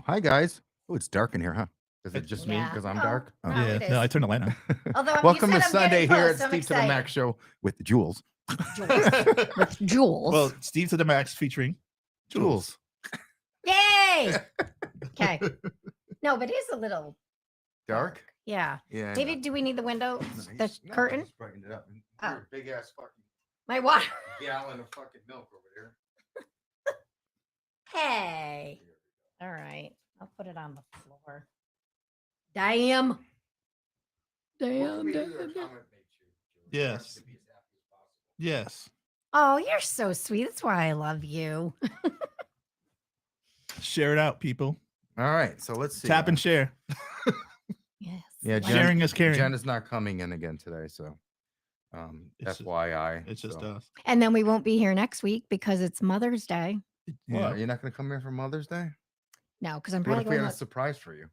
hi guys. Oh, it's dark in here, huh? Is it It's- just me Yeah. because I'm No. dark? Oh. No, Yeah, it no, is. I turned the light on. Although you Welcome said to I'm Sunday getting here close, at so I'm Steve to the Max excited. show with Jules. With Jules. Well, Steve to the Max featuring Jules. Yay! Okay. No, but it is a little Dark? Yeah. Yeah. I David, do we need the window, know. the curtain? Just brightened it up. Oh. Big ass fucking My water. gallon of fucking milk over there. Hey. All right. I'll put it on the floor. Damn. Yes. Yes. Oh, you're so sweet. That's why I love you. Share it out, people. All right, so let's see. Tap and share. Yes. Yeah, Like- Sharing is caring. Jen is not coming in again today, so It's just- FYI. It's just so. us. And then we won't be here next week because it's Mother's Day. What? Yeah. You're not going to come here for Mother's Day? No, because I'm What probably if we going had a to. surprise for you?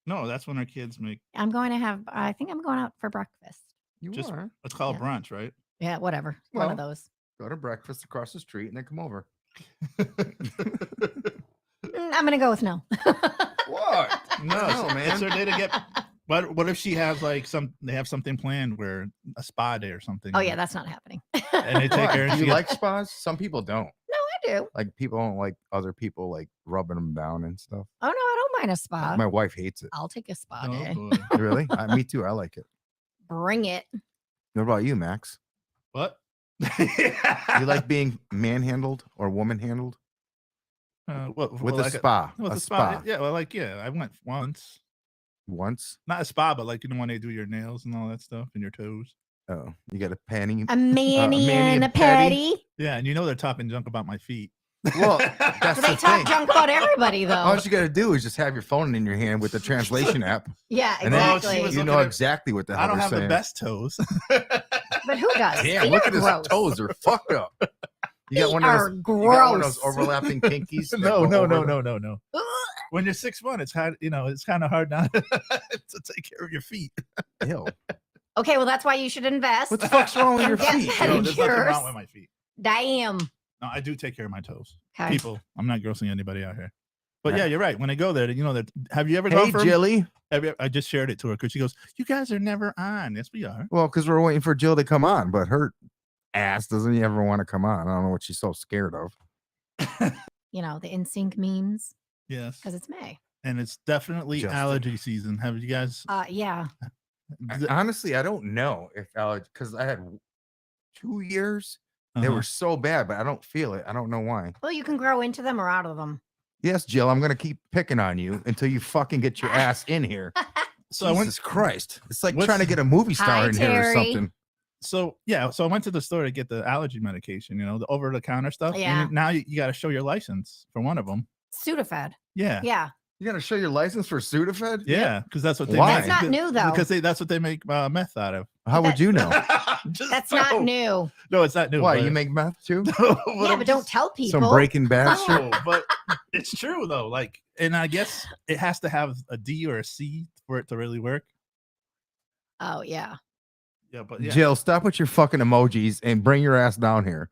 No, that's when our kids make. I'm going to have. I think I'm going out for breakfast. You Just- are. Let's call it Yeah. brunch, right? Yeah, whatever. One of Well, those. Go to breakfast across the street and then come over. I'm going to go with no. What? No, No, it's man. their day to get. But what if she has like they have something planned where a spa day or something? Oh yeah, that's not happening. And they take What? her. And Do she you gets- like spas? Some people don't. I do. Like people don't like other people like rubbing them down and stuff. Oh no, I don't mind a spa. My wife hates it. I'll take a spa Oh, day. boy. Really? Me too. I like it. Bring it. What about you, Max? What? You like being manhandled or woman handled with a spa? With a a spa. spa. Yeah, well, I went once. Once. Not a spa, but like when they do your nails and all that stuff and your toes. Oh, you got a panty. A mani mani and a and patty. patty. Yeah, and they're talking junk about my feet. Well, that's They the talk thing. junk about everybody though. All you got to do is just have your phone in your hand with the translation app, Yeah, and then exactly. she was you know looking at- exactly what the hell I don't they're have saying. the best toes. But who does? Damn, Feet look are at his gross. toes; they're fucked up. You got Feet one of are those. You got one of those gross. overlapping pinkies. that no, go no, over no, the- no, no, no. Ugh. When you're 6'1", it's hard. It's kind of hard not to take care of your feet. Ew. Okay, well that's why you should invest. What the fuck's wrong with your Get feet? that No, in there's nothing yours. wrong with my feet. Damn. No, I do take care of my toes. Okay. People, I'm not grossing anybody out here. But Right. yeah, you're right. When I go there, that. Have you ever gone Hey, for? Jilly. I just shared it to her because she goes, "You guys are never on." Yes, we are. Well, because we're waiting for Jill to come on, but her ass doesn't ever want to come on. I don't know what she's so scared of. You know, the NSYNC memes Yes, because it's May. and it's definitely Justin. allergy season. Have you guys? Yeah. Honestly, I don't know if allergy, because I had 2 years. They Uh-huh. were so bad, but I don't feel it. I don't know why. Well, you can grow into them or out of them. Yes, Jill, I'm gonna keep picking on you until you fucking get your ass in here. So I went. Jesus Christ. It's like What's- trying to get a movie star Hi, in here or Terry. something. So yeah, so I went to the store to get the allergy medication. The over the counter stuff. Yeah. And now you got to show your license for one of them. Sudafed. Yeah. Yeah. You gotta show your license for Sudafed? Yeah, because that's what they Why? make. That's not new though. Because that's what they make meth out of. How would you know? That's not new. No, it's not new. Why? but- You make meth too? Yeah, but don't tell people. Some Breaking Bad shit? No, but it's true though. Like, and I guess it has to have a D or a C for it to really work. Oh yeah. Yeah, but yeah. Jill, stop with your fucking emojis and bring your ass down here.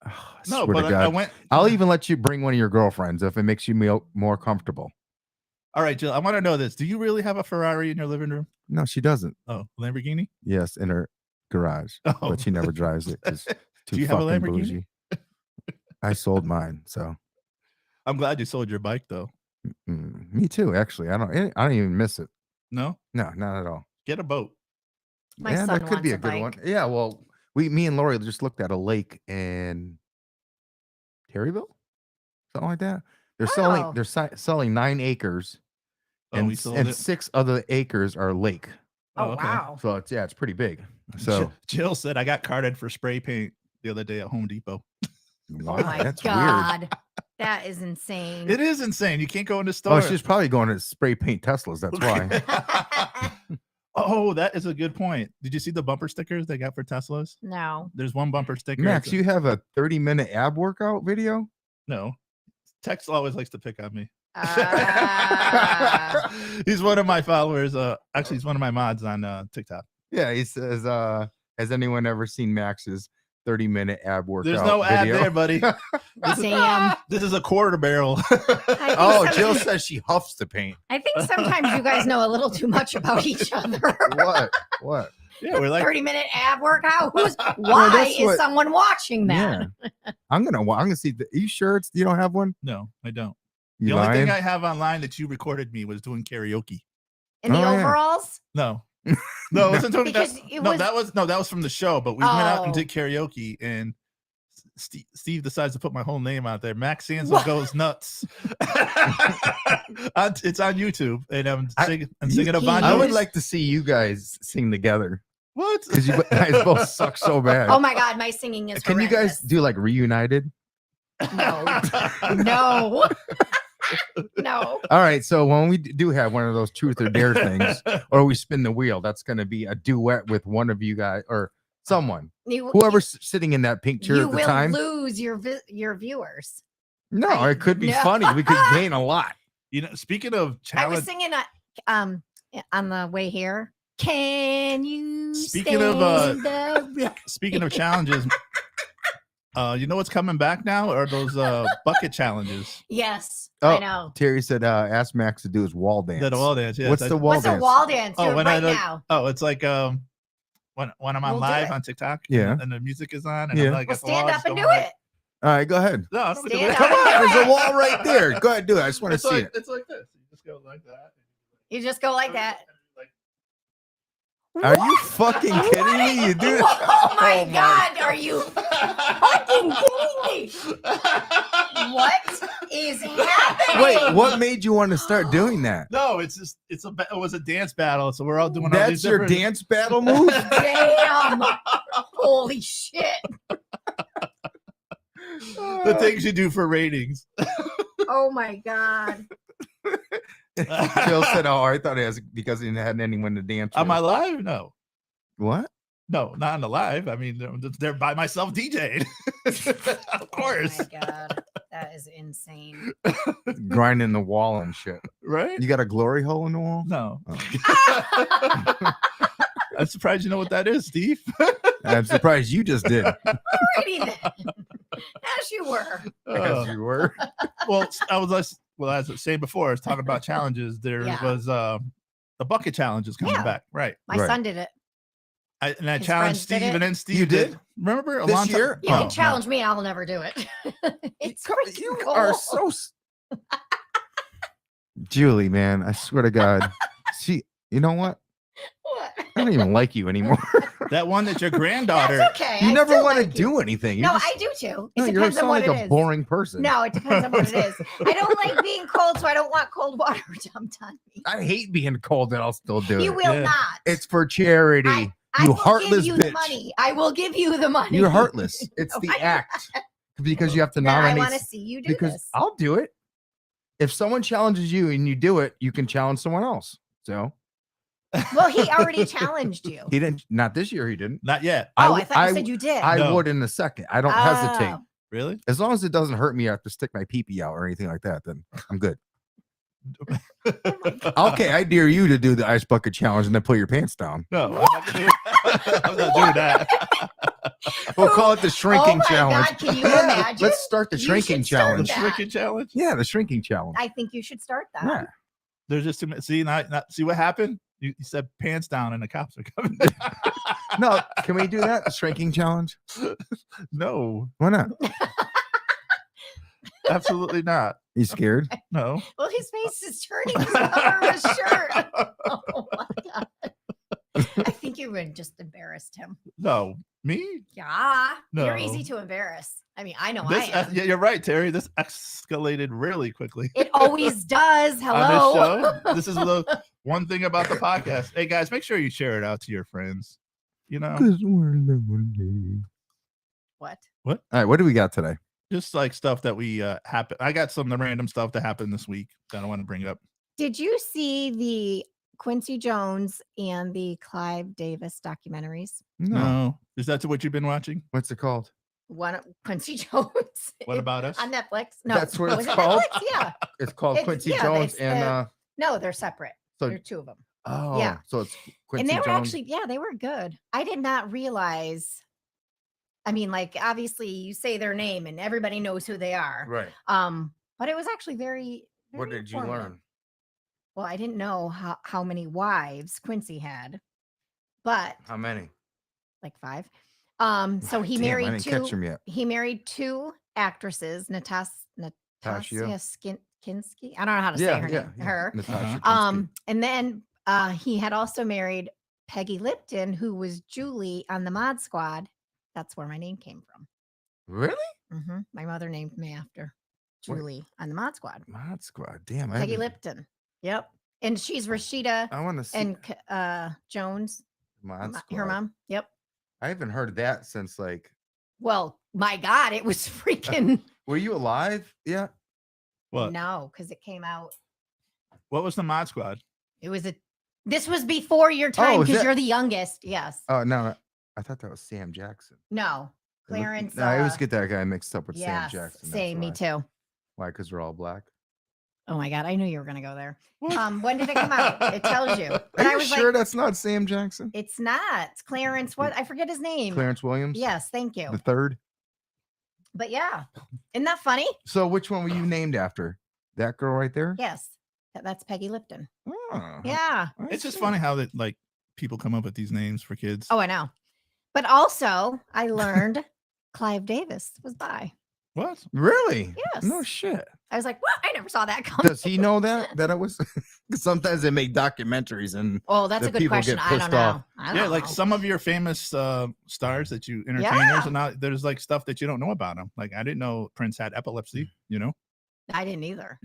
Oh, I No, swear to but God. I went. I'll even let you bring one of your girlfriends if it makes you more comfortable. All right, Jill. I want to know this. Do you really have a Ferrari in your living room? No, she doesn't. Oh, Lamborghini. Yes, in her garage, Oh, but she never drives it. 'Cause too Do you have a fucking Lamborghini? bougie. I sold mine, so I'm glad you sold your bike though. me too. Actually, I don't even miss it. No, No, not at all. get a boat. My Yeah, son that could be a wants a good one. bike. Yeah, well, me and Lori just looked at a lake in Terryville, something like that. They're Oh. selling 9 acres, Oh, we sold and it. 6 other acres are lake. Oh, okay. wow. So it's pretty big. So Jill said I got carded for spray paint the other day at Home Depot. wow, Oh my that's weird. God. That is insane. It is insane. You can't go in the store. Oh, she's probably going to spray paint Teslas. That's why. Oh, that is a good point. Did you see the bumper stickers they got for Teslas? No. There's one bumper sticker. Max, it's a- you have a 30-minute ab workout video? no. Tex always likes to pick on me. Ah. He's one of my followers. Actually, he's one of my mods on TikTok. Yeah, he says, has anyone ever seen Max's 30-minute ab workout. There's no ad video. there, buddy. Damn. This is a quarter barrel. Oh, Jill says she huffs the paint. I think sometimes you guys know a little too much about each other. What? Yeah, we're like 30-minute ab workout. Why that's is what- someone watching that? Yeah. I'm gonna see. Are you sure you don't have one? no, I don't. You The only lying? thing I have online that you recorded me was doing karaoke. In the Oh, yeah. overalls? No. No, it wasn't doing Because that. it No, was- that was from the show, but we went out and Oh. did karaoke and Steve decides to put my whole name out there. Max Sanzo goes nuts. It's on YouTube, and I'm singing a Bon I would Jovi. like to see you guys sing together What? because you guys both suck so bad. Oh my God, my singing is Can you guys horrendous. do like reunited? No. No. No. All right. So when we do have one of those truth or dare things, or we spin the wheel, that's going to be a duet with one of you guys or someone, whoever's sitting in that pink chair you at the will time. lose your viewers. No, I- it could be no. funny. We could gain a lot. You know, speaking of I was challenge, singing on the way here. Can you Speaking of, stand up? speaking of challenges, you know what's coming back now? Are those bucket challenges? Yes, Oh, I know. Terry said, ask Max to do his wall dance. That wall dance. Yes, What's I- the wall What's dance? a wall dance? Oh, Do it when I right like- now. Oh, it's like when I'm on We'll do live it. on TikTok. Yeah. and the music is on, and Yeah. I'm like, Well, at the wall, stand just up and going do like- it. All right, go ahead. No, I don't do Stand it. up. Come on, there's a wall right there. Go ahead, do it. I just want to It's see like it. it's like this. You just go like that. You just go like that. Are you fucking kidding me? You do that? Oh my God, are you fucking kidding me? What is happening? Wait, what made you want to start doing that? No, it's just it was a dance battle, so we're all doing all these That's your different- dance battle move? Damn. Holy shit. the things you do for ratings. Oh my God. Jill said, "Oh, I thought it was because he hadn't anyone to dance with." Am I live? No. What? No, not on the live. I mean, they're by myself DJing. Of course. Oh my God. That is insane. Grinding the wall and shit. Right? You got a glory hole in the wall? No. Oh. I'm surprised you know what that is, Steve. I'm surprised you just did. Alrighty then. As you were. As you were. Well, as I was saying before, I was talking about challenges. There Yeah. was the bucket challenge is coming Yeah. back. Right. My Right. son did it. I His challenged friends did Steve, it. and then Steve You did? Remember a This long time- year? You Oh, can no. challenge me. I'll never do it. It's freaking You cool. are so. Julie, man, I swear to God. You know what? What? I don't even like you anymore. That one that your granddaughter. That's okay. You I never still want to like you. do anything. You No, just- I do too. It no, you depends on sound what like it a is. boring person. No, it depends on what it is. I don't like being cold, so I don't want cold water dumped on me. I hate being cold, and I'll still do You it. will Yeah. not. It's for charity. I you will heartless give you the bitch. money. I will give you the money. You're heartless. It's No, the I- act because you have to Then I nominate. want to see you do Because this. I'll do it. If someone challenges you and you do it, you can challenge someone else. So Well, he already challenged you. he didn't. Not this year. He didn't. Not yet. Oh, I w- thought you I said you did. I No. would in a second. I don't hesitate. Oh. Really? As long as it doesn't hurt me, I have to stick my pee-pee out or anything like that. Then I'm good. Okay, I dare you to do the ice bucket challenge and then pull your pants down. No, I'm not doing, I'm not doing that. We'll call it the shrinking Oh my challenge. God, can you Yeah, imagine? Let's start the You shrinking should start challenge. that. Shrinking challenge. Yeah, the shrinking challenge. I think you should start that. Yeah. There's just too many. See, not see what happened. You said pants down, and the cops are coming. No, can we do that? The shrinking challenge? No, Why not? absolutely not. You scared? No. Well, his face is turning his color of his shirt. Oh my God. I think you would just embarrassed him. No, me. Yeah. You're No. easy to embarrass. I mean, I know This, I am. yeah, you're right, Terry. This escalated really quickly. It always does. On Hello. this show. This is the one thing about the podcast. Hey guys, make sure you share it out to your friends. You know, Because we're lonely. What? All right, what do we got today? just like stuff that we happen. I got some of the random stuff that happened this week that I want to bring up. Did you see the Quincy Jones and the Clive Davis documentaries? No, is that what you've been watching? What's it called? One Quincy Jones. What about us? on Netflix? No, That's what was it's it called? Netflix? Yeah. It's called It's- Quincy yeah, Jones it's and the- No, they're separate. so There are two of them. oh yeah. so it's Quincy And they were Jones. actually, yeah, they were good. I did not realize I mean, like obviously you say their name and everybody knows who they are. Right. But it was actually very, What very did you informative. learn? Well, I didn't know how many wives Quincy had, but How many? like 5. So he Damn, I married didn't catch 2. him yet. He married 2 actresses, Natasha Kinski. I don't know how to say her name. Her. Natasha Kinski. And then he had also married Peggy Lipton, who was Julie on the Mod Squad. That's where my name came from. Really? My mother named me after Julie on the Mod Squad. Mod Squad. Damn. Peggy Lipton. Yep. And she's Rashida I want to see. and Jones, Mod Squad. her mom. Yep. I haven't heard that since like. Well, my God, it was freaking. Were you alive? Yeah. What? No, because it came out. What was the Mod Squad? It was this was before your time is because that- you're the youngest. Yes. Oh no, I thought that was Sam Jackson. No, Clarence. No, I always get that guy mixed up with yes, Sam Jackson. same. Me too. Why? Because we're all black. Oh my God, I knew you were gonna go there. When did it come out? It tells you. Are I you was sure like, that's not Sam Jackson? it's not. It's Clarence. What? I forget his name. Clarence Williams. Yes, thank you. The third. But yeah, isn't that funny? So which one were you named after? That girl right there? Yes, that's Peggy Lipton. Oh, Yeah. I It's just see. funny how that like people come up with these names for kids. Oh, I know. But also, I learned Clive Davis was bi. What? Really? Yes. No shit. I was like, what? I never saw that coming. Does he know that I was? 'Cause sometimes they make documentaries and Oh, that's the a good people question. get I don't pissed know. off. I don't Yeah, like know. some of your famous stars that you entertainers Yeah. and now there's like stuff that you don't know about them. Like I didn't know Prince had epilepsy. You know? I didn't either.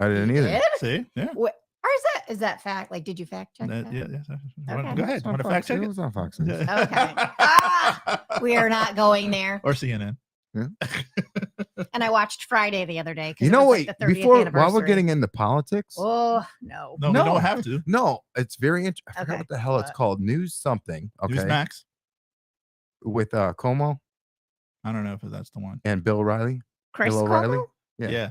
I didn't You either. did? See? Yeah. What? Or is that fact? Like, did you fact check that? Yeah. Okay. Go ahead. It's on Want to Fox fact check News, it? it's on Fox News. Yeah. Okay. We are not going there. Or CNN. And I watched Friday the other day. 'cause You it know, was, wait, like, the 30th before while we're anniversary. getting into politics, Oh no. No, we No. don't have to. no, it's very interesting. I forgot Okay, what the hell it's what? called. News something. Okay, Newsmax. with Como I don't know if that's the one. and Bill O'Reilly. Chris Bill O'Reilly. Cuomo? Yeah. Yeah.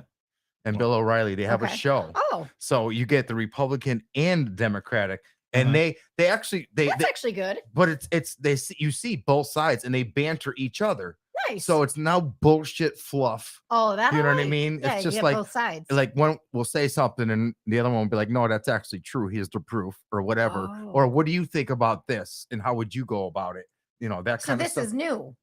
And Bill O'Reilly. They have a Okay. show. Oh, So you get the Republican and Democratic, and Uh-huh. they actually that's they actually good. but it's they see, you see both sides and they banter each other. Nice. So it's now bullshit fluff. oh, that you know I what I like. mean? It's Yeah, you just get like- both sides. Like one will say something and the other one will be like, no, that's actually true. Here's the proof or whatever. Or Oh. what do you think about this and how would you go about it? You know, that So kind of this stuff. is new.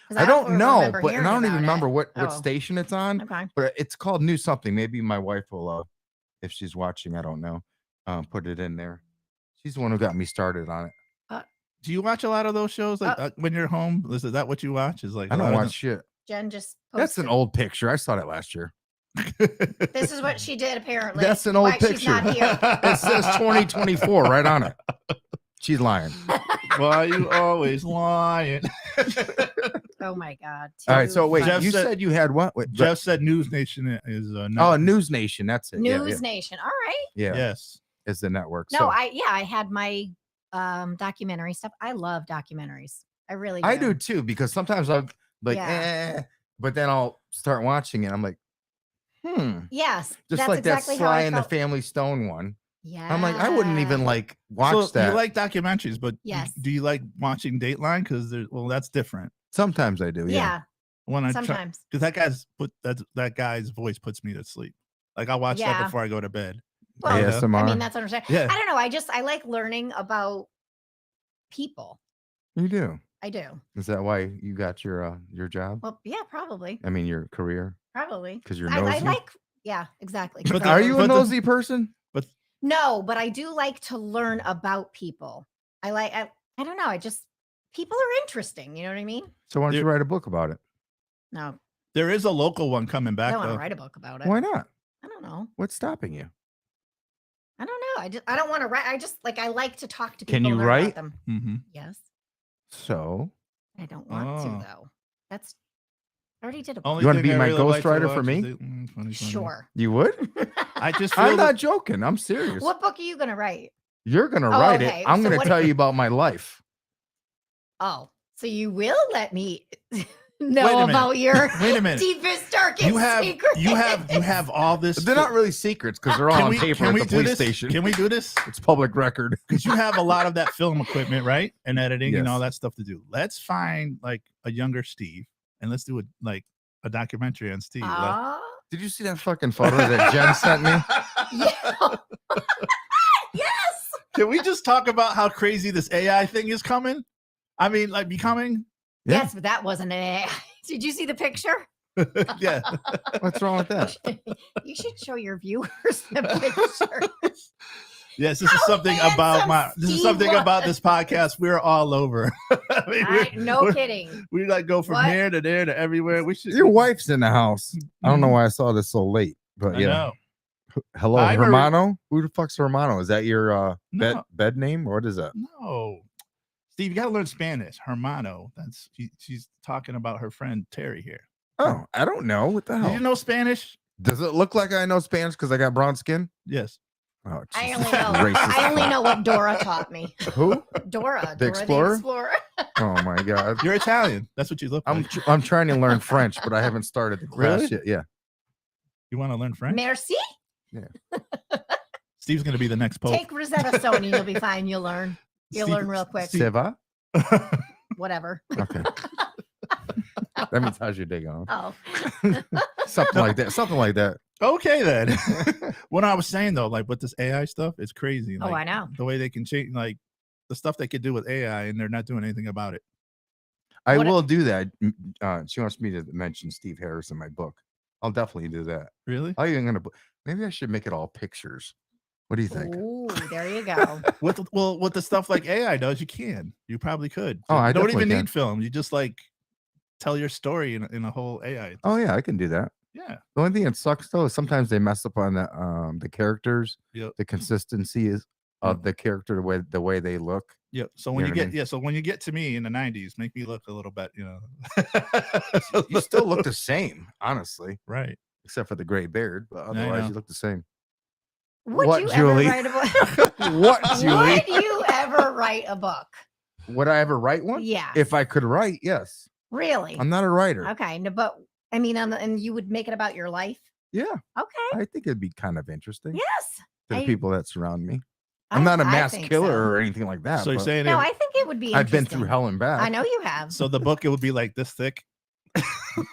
'Cause I don't know, remember but and I hearing don't even about remember it. what Oh. station it's on. Okay. But it's called News Something. Maybe my wife will, if she's watching, I don't know, put it in there. She's the one who got me started on it. Do you watch a lot of those shows? Like when you're home, is that what you watch? Is like I a don't lot of watch shit. Jen just That's an posted- old picture. I saw that last year. This is what she did apparently. That's an old Why she's not picture. here. It says 2024 right on it. She's lying. Why you always lying? Oh my God. All right. So wait, Jeff you said- said you had what? Wait, Jeff said News Nation is oh, News Nation. That's it. Yeah, News Nation. All right. yeah, Yes. is the network. No, So I had my documentary stuff. I love documentaries. I really do. I do too, because sometimes I'm like, Yeah. but then I'll start watching it. I'm like, Yes. just that's like exactly that how Sly I and the felt. Family Stone one. Yeah. I'm like, I wouldn't even like watch So that. you like documentaries, but Yes. do you like watching Dateline? Because that's different. Sometimes I do. Yeah. Yeah. When I Sometimes. because that guy's voice puts me to sleep. Like I watch that Yeah. before I go to bed. Well, I ASMR. mean, that's understandable. Yeah. I don't know. I like learning about people. You do. I do. Is that why you got your job? Well, yeah, probably. I mean, your career? Probably. Because you're I nosy. like, yeah, exactly. But 'cause the- I Are like- you but a the- nosy person? No, but I do like to learn about people. I don't know. People are interesting. You know what I mean? So why don't you There- write a book about it? No, There is a local one coming I back don't want though. to write a book about it. Why not? I don't know. What's stopping you? I don't know. I don't want to write. I like to talk to people. Can you and learn write? about them. Mm-hmm. Yes. So I don't want to Oh. though. I already did a book. Only You wanna thing be I my really like to ghostwriter for watch me? is funny. Sure. you would? I just feel I'm that- not joking. I'm serious. What book are you gonna write? You're gonna Oh, write okay. it. I'm So gonna what- tell you about my life. Oh, so you will let me? know minute. about your Wait a minute. deepest, darkest You secrets. have all this. They're not really secrets because they're all on paper at the do police this? station. Can we do this? It's public record. Because you have a lot of that film equipment, right? And editing and Yes. all that stuff to do. Let's find like a younger Steve and let's do a documentary on Steve. Ah, Did you see that fucking photo that Jen sent me? yeah. Yes. Can we just talk about how crazy this AI thing is coming? I mean, like becoming. Yeah. Yes, but that wasn't an AI. Did you see the picture? Yeah. What's wrong with that? You should show your viewers the picture. Yes, this is How something about handsome this is Steve something about was. this podcast. We're all over. I mean, No kidding. we like go from What? here to there to everywhere. We should. Your wife's in the house. I don't know why I saw this so late, but I yeah. know. Hello, Hi, Marie. Hermano. Who the fuck's Hermano? Is that your No. bed name? Or what is that? No, Steve, you got to learn Spanish. Hermano. She's talking about her friend Terry here. Oh, I don't know. What the Did you hell? know Spanish? Does it look like I know Spanish because I got brown skin? Yes. Oh, I Jesus. only know. Racist I only fuck. know what Dora taught me. Who? Dora. The Dora Explorer? The Explorer. Oh my god. You're Italian. That's what you look I'm like. I'm trying to learn French, but I haven't started the class Really? yet. Yeah. You want to learn French? Merci. Steve's going to be the next pope. Take Rosetta Stone. You'll be fine. You'll learn. You'll Steve- learn real quick. Ça va? Whatever. Okay. That means how's your day going? Oh. Something like that. Something like that. Okay, then. What I was saying though, like with this AI stuff, it's crazy. Oh, Like, I know. the way they can change, like the stuff they could do with AI, and they're not doing anything about it. I What- will do that. She wants me to mention Steve Harris in my book. I'll definitely do that. Really? How are you gonna? Maybe I should make it all pictures. What do you think? Ooh, there you go. With the stuff like AI does, you can. You probably could. Oh, I you don't definitely even can. need film. You just like tell your story in a whole AI. Oh yeah, I can do that. Yeah. The only thing that sucks though is sometimes they mess up on the characters, Yep. the consistency is of the character, the way they look. Yeah. So when You you know what I get mean? so when you get to me in the 90s, make me look a little bit, You still look the same, honestly, right. except for the gray beard, but I otherwise know. you look the same. Would What, you Julie? ever write a book? What, Julie? Would you ever write a book? Would I ever write one? Yeah. If I could write, yes. Really? I'm not a writer. Okay. No, but I mean, and you would make it about your life? Yeah, Okay. I think it'd be kind of interesting Yes. to the I- people that surround me. I'm not a I mass think killer so. or anything like that. So you're but saying No, it, I think it would be I've been through interesting. hell and back. I know you have. so the book it would be like this thick. But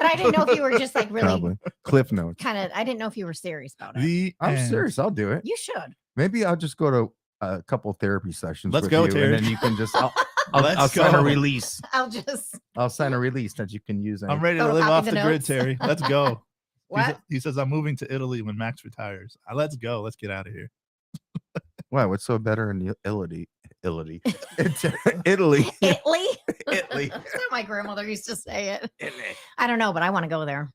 I didn't know if you were just like really Probably. Cliff notes. kind of, I didn't know if you were serious about it. The I'm end. serious. I'll do it. You should. Maybe I'll just go to a couple therapy sessions. Let's with go, you, Terry. and then you can just. I'll Let's sign a go. release. I'll Sign a release that you can use. I'm ready Go to to live copy off the the grid, notes. Terry. Let's go. What? He says I'm moving to Italy when Max retires. Let's go. Let's get out of here. Why? What's so better in Italy? Italy. Italy. Italy? Italy. That's how my grandmother used to say it. I don't know, but I want to go there.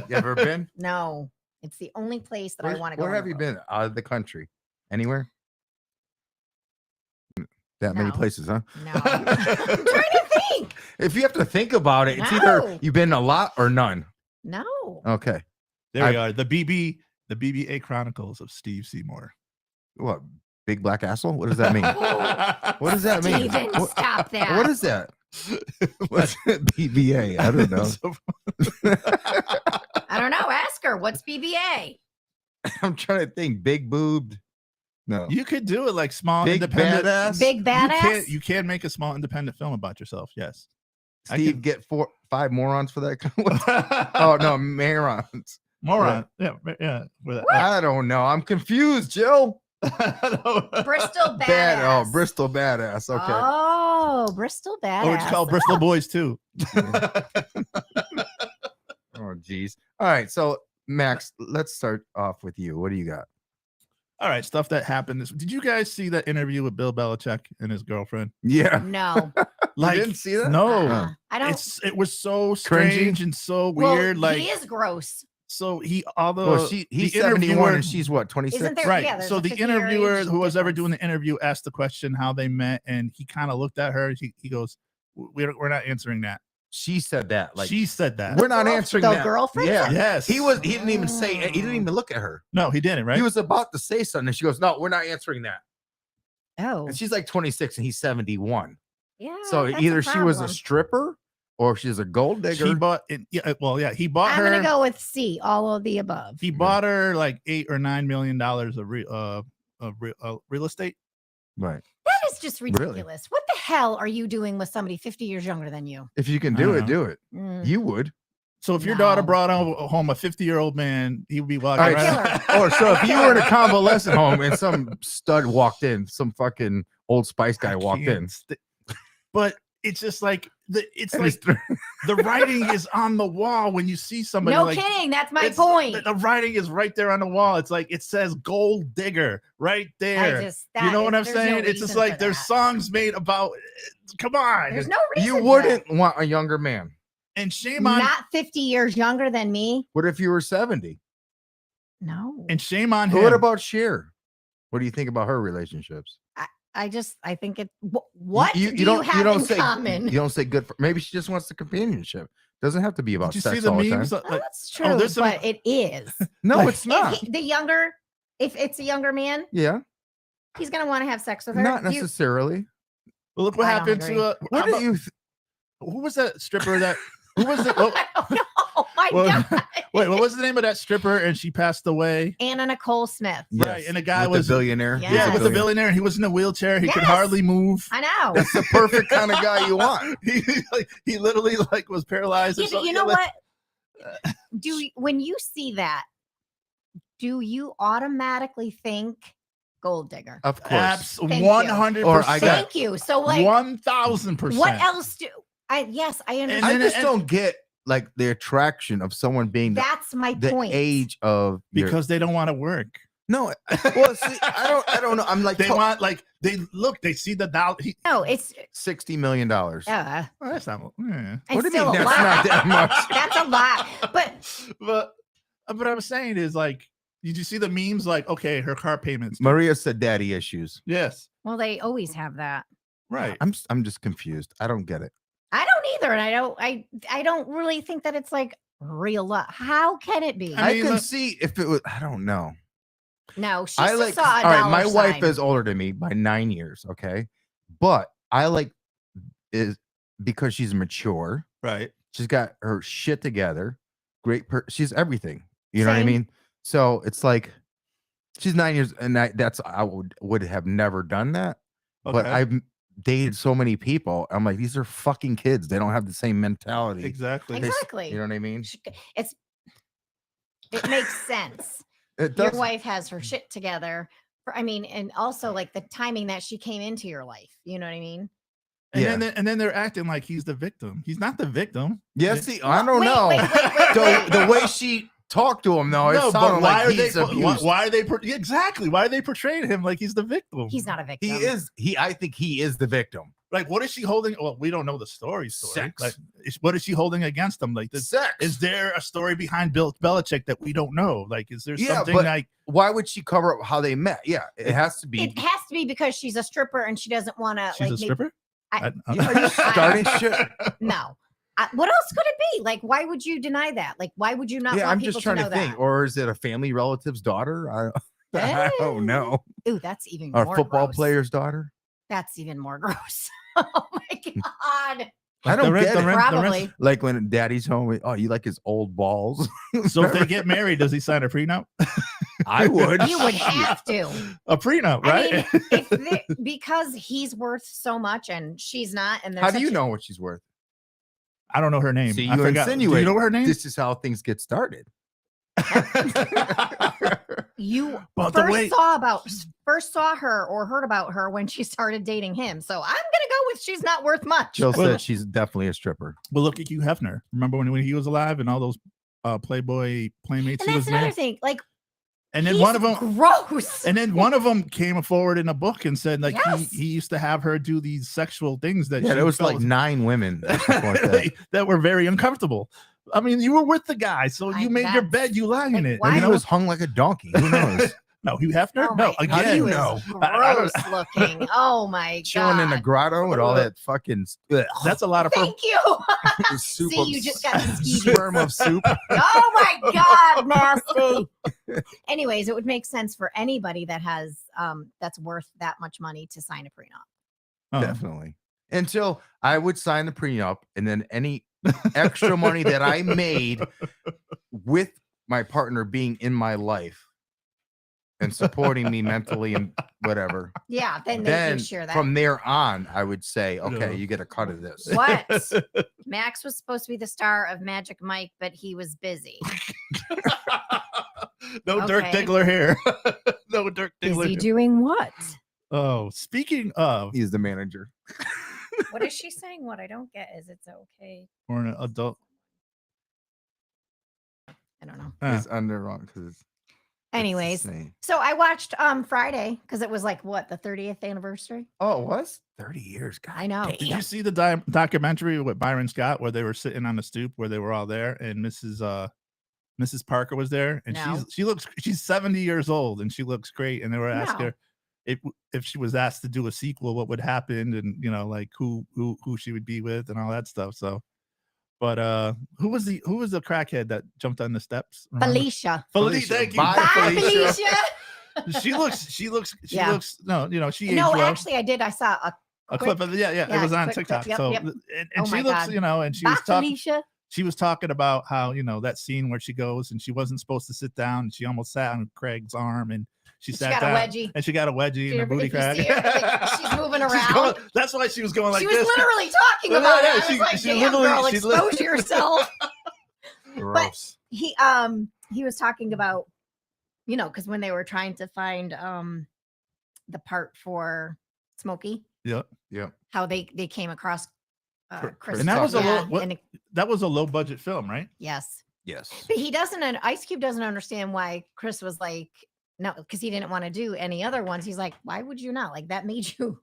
You ever been? No, it's the only place that I want to go. Where in the have you world. been out of the country? Anywhere? That many No. places, huh? No. I'm trying to think. If you have to think about it, it's either No. you've been a lot or none. No. Okay. There we are. The BBA Chronicles of Steve Seymour. What? Big black asshole? What does that mean? What does that mean? Steven, What- stop that. What is that? What's BBA? I don't know. I don't know. Ask her. What's BBA? I'm trying to think. Big boobed. No. You could do it like small Big independent. badass. Big badass? You can make a small independent film about yourself. Yes. I Steve could- get 5 morons for that. Oh no, morons. Moron. Yeah. Yeah. With that. I don't know. I'm confused, Jill. Bristol badass. Bad. Oh, Bristol badass. Okay. Oh, Bristol badass. Or it's called Bristol Boys too. Oh, geez. All right. So, Max, let's start off with you. What do you got? All right, stuff that happened. Did you guys see that interview with Bill Belichick and his girlfriend? Yeah. No. You didn't see that? No. Uh-uh. I don't. It was so strange and so weird. Well, Like he is gross. so he's He's 71 and she's what, 26? Isn't there- right. yeah, there's So a the 50-year interviewer age who was ever difference. doing the interview asked the question how they met, and he kind of looked at her. He goes, "We're not answering that." She said that. Like, She said that. we're not Girl- answering the that. girlfriend Yeah. said- Yes. He didn't even say, he didn't even look at her. No, he didn't. Right. He was about to say something. And she goes, no, we're not answering that. Oh, And she's like 26 and he's 71. yeah. So that's either she was a problem. stripper or she's a gold digger. He bought it. Yeah, well, yeah, he bought I'm her. gonna go with C, all of the above. He bought her like $8 or $9 million of real estate. Right. That is just Really? ridiculous. What the hell are you doing with somebody 50 years younger than you? If you can I do don't it, know. do it. Mm. You would. So if your daughter No. brought home a 50-year-old man, he would be walking All right. around. Or so if you were in a convalescent home and some stud walked in, some fucking Old Spice guy walked in. But it's just like it's and like he's- the writing is on the wall when you see somebody. No like, kidding. That's my it's- point. The writing is right there on the wall. It's like it says gold digger right there. You know what I'm saying? It's just like there's songs made about. Come on, There's no reason. you for wouldn't that. want a younger man. and shame on Not 50 years younger than me. What if you were 70? No. and shame on him. What about Cher? What do you think about her relationships? I think it. What do you have in say common? you don't say good for. Maybe she just wants the companionship. Doesn't have to be about Did you sex see the all the time. memes? Well, Like, that's oh, true, there's some- but it is. No, like, it's not. If it's a younger man, Yeah, he's gonna want to have sex with her. not You- necessarily. well, look what I don't happened agree. to What how do about- you? who was that stripper that who was it? Oh, I don't know. Oh my Well, god. wait, what was the name of that stripper? And she passed away. Anna Nicole Smith. Right, and the guy with was- the billionaire. Yeah. He's Yeah, a with the billionaire. billionaire, and he was in a wheelchair. He could Yes. hardly move. I know. That's the perfect kind of guy you want. He literally like was paralyzed. Or You, something. you know Like, what? When you see that, do you automatically think gold digger? Of course. Thank you. 100%. Or I got- Thank you. So like, 1000%. what else do yes, I understand. I And- just don't get like the attraction of someone being That's my the point. age of your- Because they don't want to work. no. Well, see, I don't know. I'm like They want like they see the dollar. No, it's $60 million. oh, That's not. it's What do you still mean a that's lot. not that much? That's a lot. But But what I'm saying is like, did you see the memes? Like, okay, her car payments. Maria said daddy issues. Yes, well, they always have that. right. I'm just confused. I don't get it. I don't either, and I don't really think that it's like real love. How can it be? I I mean, can look- see if it was. I don't know. No, she I just like. saw a All right, dollar my wife sign. is older than me by 9 years. Okay, but I like is because she's mature. Right. She's got her shit together. She's everything. You know what I Same. mean? So it's like she's 9 years, and I would have never done that. Okay. But I've dated so many people. I'm like, these are fucking kids. They don't have the same mentality. exactly. They s- Exactly. You know what I mean? It makes sense. It Your does. wife has her shit together. And also like the timing that she came into your life. You know what I mean? And then they're acting like he's the victim. He's not the victim. Yes, see, I don't Wait, know. wait, The way she talked to him, though, it No, sounded but why like are they? he's abused. Why are they? Exactly. Why are they portraying him like he's the victim? He's not a victim. He is. I think he is the victim. Like, what is she holding? Well, we don't know the story. Sex. Like, what is she holding against him? Like, Sex. is there a story behind Bill Belichick that we don't know? Like, is there Yeah, something but- like? Why would she cover up how they met? Yeah, it has to be. It has to be because she's a stripper and she doesn't want to. She's a stripper. I- Yeah, you're starting shit. No. What else could it be? Like, why would you deny that? Like, why would you not Yeah, want I'm people just trying to to know think. that? Or is it a family relative's daughter? I don't know. Ooh, that's even Or more football gross. player's daughter? That's even more gross. Oh my god. I don't get it. Probably. Like when daddy's home, oh, you like his old balls? So if they get married, does he sign a prenup? I would. You would have to. A prenup, I right? mean, because he's worth so much and she's not. And How do you know what she's worth? I don't know her name. See, I you forgot. Do insinuate you know her name? This is how things get started. You But the way- first saw her or heard about her when she started dating him. So I'm gonna go with she's not worth much. Jill Well- said she's definitely a stripper. Well, look at Hugh Hefner. Remember when he was alive and all those Playboy playmates And he was that's another there? thing. Like, And then he's one of them, gross. and then one of them came forward in a book and said like Yes. he used to have her do these sexual things that Yeah, she there was felt like 9 women or something like that. that were very uncomfortable. I mean, you were with the guy, so you made your that's- bed, you lie in like, it. why Maybe You he know? was hung like a donkey. Who knows? No, Hugh Hefner. Oh No, my How do God, you he know? was I don't- gross looking. Oh my Chilling in the god. grotto with all that fucking that's a lot of Thank you. soup See, of you just got the skeezy. sperm of soup. Oh my god, nasty. Anyways, it would make sense for anybody that has that's worth that much money to sign a prenup. Oh. Definitely. until I would sign the prenup, and then any extra money that I made with my partner being in my life and supporting me mentally and whatever. Yeah, then Then share that. from there on, I would say, okay, No. you get a cut of this. What? Max was supposed to be the star of Magic Mike, but he was busy. No Dirk Okay. Diggler here. No Dirk Diggler. Busy here. doing what? Oh, speaking of, He's the manager. What is she saying? What I don't get is it's okay. for an adult. I don't know. It's under wrong because it's Anyways, the same. so I watched Friday because it was like what, the 30th anniversary? Oh, it was 30 years. God, I know. damn. Did you see the documentary with Byron Scott where they were sitting on the stoop where they were all there and Mrs. Parker was there and No. she's 70 years old and she looks great and they were asking No. her if she was asked to do a sequel, what would happen and like who she would be with and all that stuff. So, but who was the crackhead that jumped on the steps? Remember? Felicia. Felicia, thank you. Bye, Bye, Felicia. Felicia. She looks Yeah. no, she aged No, well. actually, I did. I saw A clip of it, yeah, yeah, it was on quick clip, TikTok. yep, So yep. and Oh she my looks, God. and she Bye, was talking Felicia. she was talking about how, that scene where she goes and she wasn't supposed to sit down and she almost sat on Craig's arm and she She sat got a down wedgie. and she got a wedgie in her If booty you crack. see her, like, she's moving around. going- that's why she was going like she was this. literally talking Yeah, about yeah, it. I was she- like, she damn, literally- girl, she expose yourself. Gross. He was talking about, because when they were trying to find the part for Smokey, Yeah. how they came across Chris. And that was a yeah, little- what- and That was a low budget film, right? yes. Yes. But he doesn't, and Ice Cube doesn't understand why Chris was like, no, because he didn't want to do any other ones. He's like, why would you not? Like that made you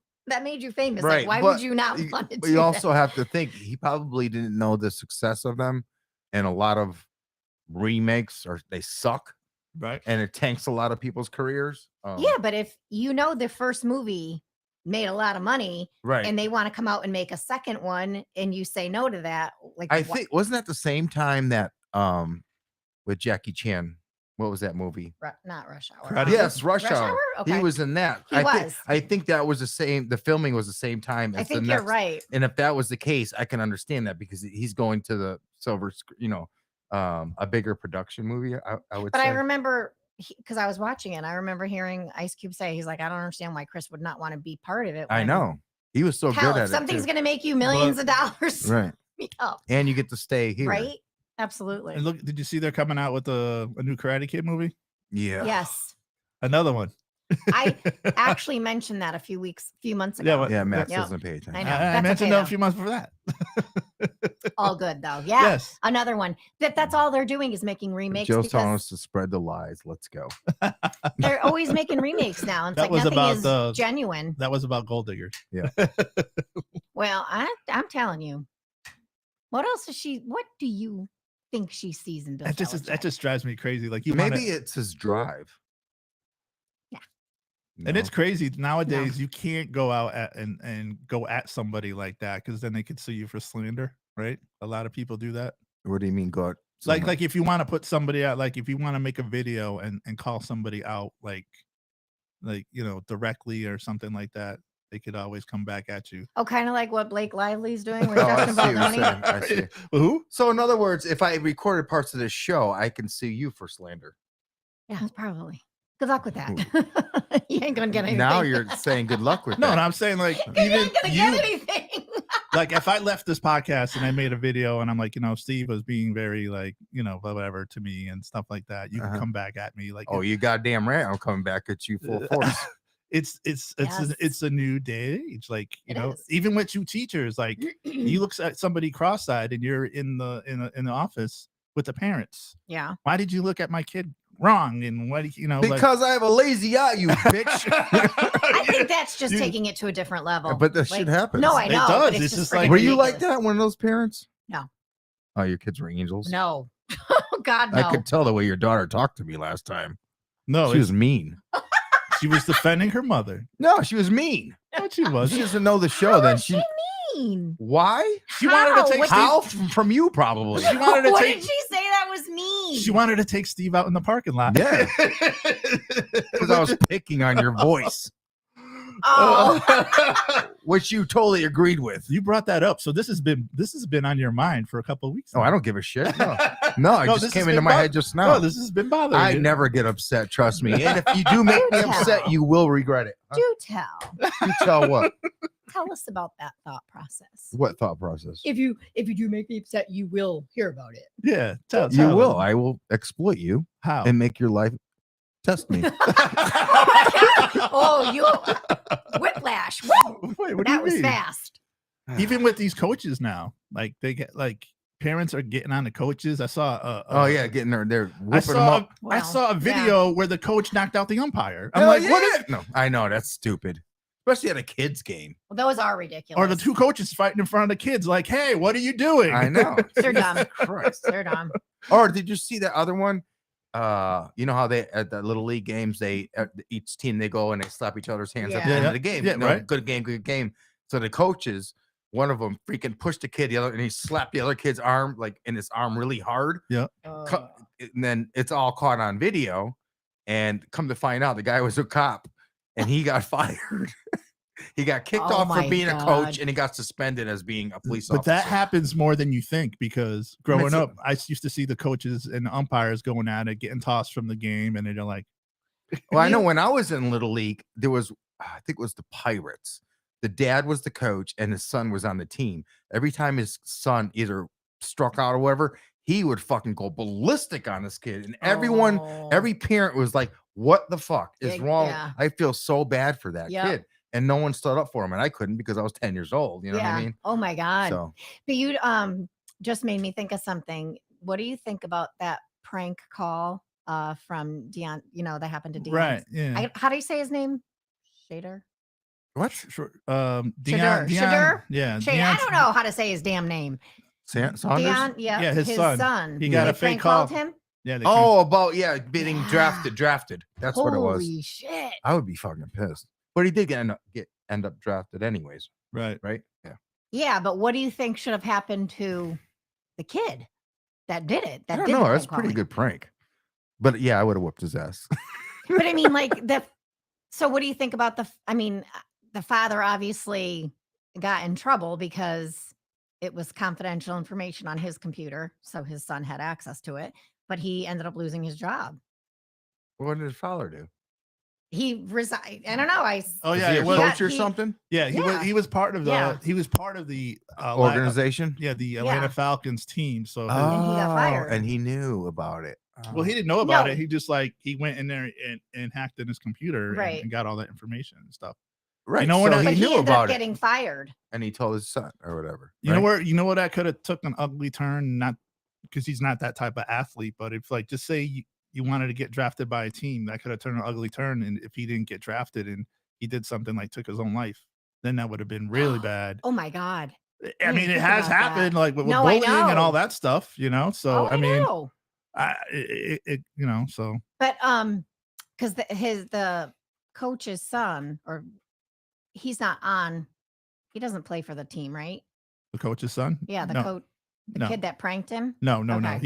famous. Right, Like, why but would you not You- want to but do you that? also have to think he probably didn't know the success of them, and a lot of remakes they suck, Right. and it tanks a lot of people's careers. Yeah, but if the first movie made a lot of money right. and they want to come out and make a second one and you say no to that, like I think wasn't that the same time that with Jackie Chan? What was that movie? not Rush Hour. Karate Kid? Yes, Rush Hour. Okay. He was in that. He I was. think that was the same. The filming was the same time. I As think the you're next, right. And if that was the case, I can understand that because he's going to the silver, a bigger production movie. I would But say. I remember because I was watching it, I remember hearing Ice Cube say, he's like, I don't understand why Chris would not want to be part of it. I when- know he was so Hell, good if at something's it. going to make you millions of dollars. Right. Yeah, And you get to stay here. right? Absolutely. And look, did you see they're coming out with a new Karate Kid movie? Yeah. Yes. Another one. I actually mentioned that a few months ago. Yeah, what- Yeah. Max Yep. doesn't pay attention. I know. I That's mentioned okay, that though. a few months before that. All good though. Yeah. Yes. Another one. That's all they're doing is making remakes. Joe's telling because us to spread the lies. Let's go. they're always making remakes now. It's That like was nothing about is the- genuine. That was about Gold Diggers. Well, I'm telling you. What else is she? What do you think she sees in Bill? That Belichick? just drives me crazy. Like you Maybe wanna, it's his drive. Yeah. and it's No? crazy nowadays. You can't go out and go at somebody like that because then they could sue you for slander, right? A lot of people do that. What do you mean? Go out. Like if you want to put somebody out, like if you want to make a video and call somebody out, like directly or something like that, they could always come back at you. Oh, kind of like what Blake Lively's doing. We're Oh, I talking see about what you're money. saying. I see. Who? So in other words, if I recorded parts of this show, I can sue you for slander. Yeah, probably. Good luck with that. You ain't gonna get anything. Now you're saying good luck with No, that. and I'm saying like You even ain't gonna you, get anything. like if I left this podcast and I made a video and I'm like, Steve was being very like, whatever to me and stuff like that, you can Uh-huh. come back at me like, Oh, you goddamn right. I'm coming back at you full force. it's Yes. it's a new day and age. Like, It is. even with you teachers, like you look at somebody cross-eyed and you're in the office with the parents. Yeah. Why did you look at my kid wrong? And what Because I have a lazy eye, you bitch. I think that's just You- taking it to a different level. But that shit happens. No, I It know. does. But It's it's just just like- freaking Were you like ridiculous. that, one of those parents? No. Oh, your kids were angels. No. Oh God, no. I could tell the way your daughter talked to me last time. no, She was mean. she was defending her mother. No, she was mean. No, she She wasn't. doesn't know the show. How Then was she. she mean? Why? She wanted to How? take What Steve- How from you probably. She wanted to what take did she say that was mean? She wanted to take Steve out in the parking lot. Yeah. Because I was picking on your voice. Oh, which you totally agreed with. You brought that up, so this has been on your mind for a couple of weeks. Oh, now. I don't give a shit. No, no, it No, just this came has into been my bo- head just now. No, this has been bothering I you. never get upset. Trust me. And if you do make me Do upset, tell. you will regret it. do tell. You tell what? Tell us about that thought process. What thought process? If you do make me upset, you will hear about it. Yeah, tell You us. will. I will exploit you How? and make your life test me. Oh, you whiplash. Woo! Wait, what do That you was mean? fast. Even with these coaches now, like they get like parents are getting on the coaches. I saw. Oh yeah, getting there. They're I whipping them saw. up. I Well, saw a yeah. video where the coach knocked out the umpire. I'm Hell like, what is? yeah. No, I know that's stupid, especially at a kids game. Well, those are ridiculous. Or the two coaches fighting in front of the kids, like, hey, what are you doing? I know. They're dumb. Christ. They're dumb. Or did you see that other one? You know how they at the little league games, they each team they go and they slap each other's hands at the Yeah. end Yeah, of the game. yeah, You know, right. Good game, good game. So the coaches, one of them freaking pushed the kid, the other, and he slapped the other kid's arm, like in his arm really hard. Uh, And then it's all caught on video. And come to find out, the guy was a cop and he got fired. He got kicked Oh off for my being a coach God. and he got suspended as being a police But officer. that happens more than you think because growing it's a- up, I used to see the coaches and the umpires going at it, getting tossed from the game, and they're like, Well, I know when I was in Little League, there was, I think it was the Pirates. The dad was the coach and his son was on the team. Every time his son either struck out or whatever, he would fucking go ballistic on this kid. And everyone, oh. every parent was like, what the fuck is Yeah, wrong? yeah. I feel so bad for that Yep. kid. And no one stood up for him. And I couldn't because I was 10 years old. You know what I mean? Oh my God. So But you just made me think of something. What do you think about that prank call from Deion? You know, that happened to Deion. right, yeah. How do you say his name? Shader? what? Sure. Shadur. Shadur? Yeah. Shader. I don't know how to say his damn name. Saunders? Deion, yeah, Yeah, his son. He got They a fake prank call. called him. Yeah. They Oh, about, being Yeah. drafted. That's what it was. Holy shit. I would be fucking pissed. But he did end up drafted anyways, right. right? Yeah. Yeah, but what do you think should have happened to the kid that did it? I That don't did know. the That's a prank pretty calling? good prank. But yeah, I would have whooped his ass. But I mean, like so what do you think about the father obviously got in trouble because it was confidential information on his computer, so his son had access to it, but he ended up losing his job. What did his father do? He resigned. I don't know. Oh Was yeah. he It a was, coach or he- something? yeah. Yeah. He was part of the. Yeah. He was part of the Organization? Yeah, the Atlanta Yeah. Falcons team. So And he got fired. And he knew about it. well, he didn't know about No. it. He just like he went in there and hacked in his computer Right. and got all that information and stuff. right. know, we're so not- he but he knew ended up about it, getting fired. and he told his son or whatever. You know right? where that could have took an ugly turn, not because he's not that type of athlete, but if like just say you wanted to get drafted by a team, that could have turned an ugly turn. And if he didn't get drafted and he did something like took his own life, then that would have been really bad. Oh my God. I didn't mean, it think has about that. happened like with No, I bullying and all know. that stuff, you know. So Oh, I mean, know. you know, so But because the coach's son, or he's not on, he doesn't play for the team, right? the coach's son. Yeah, the no, coach, the no. kid that pranked him. no. Okay.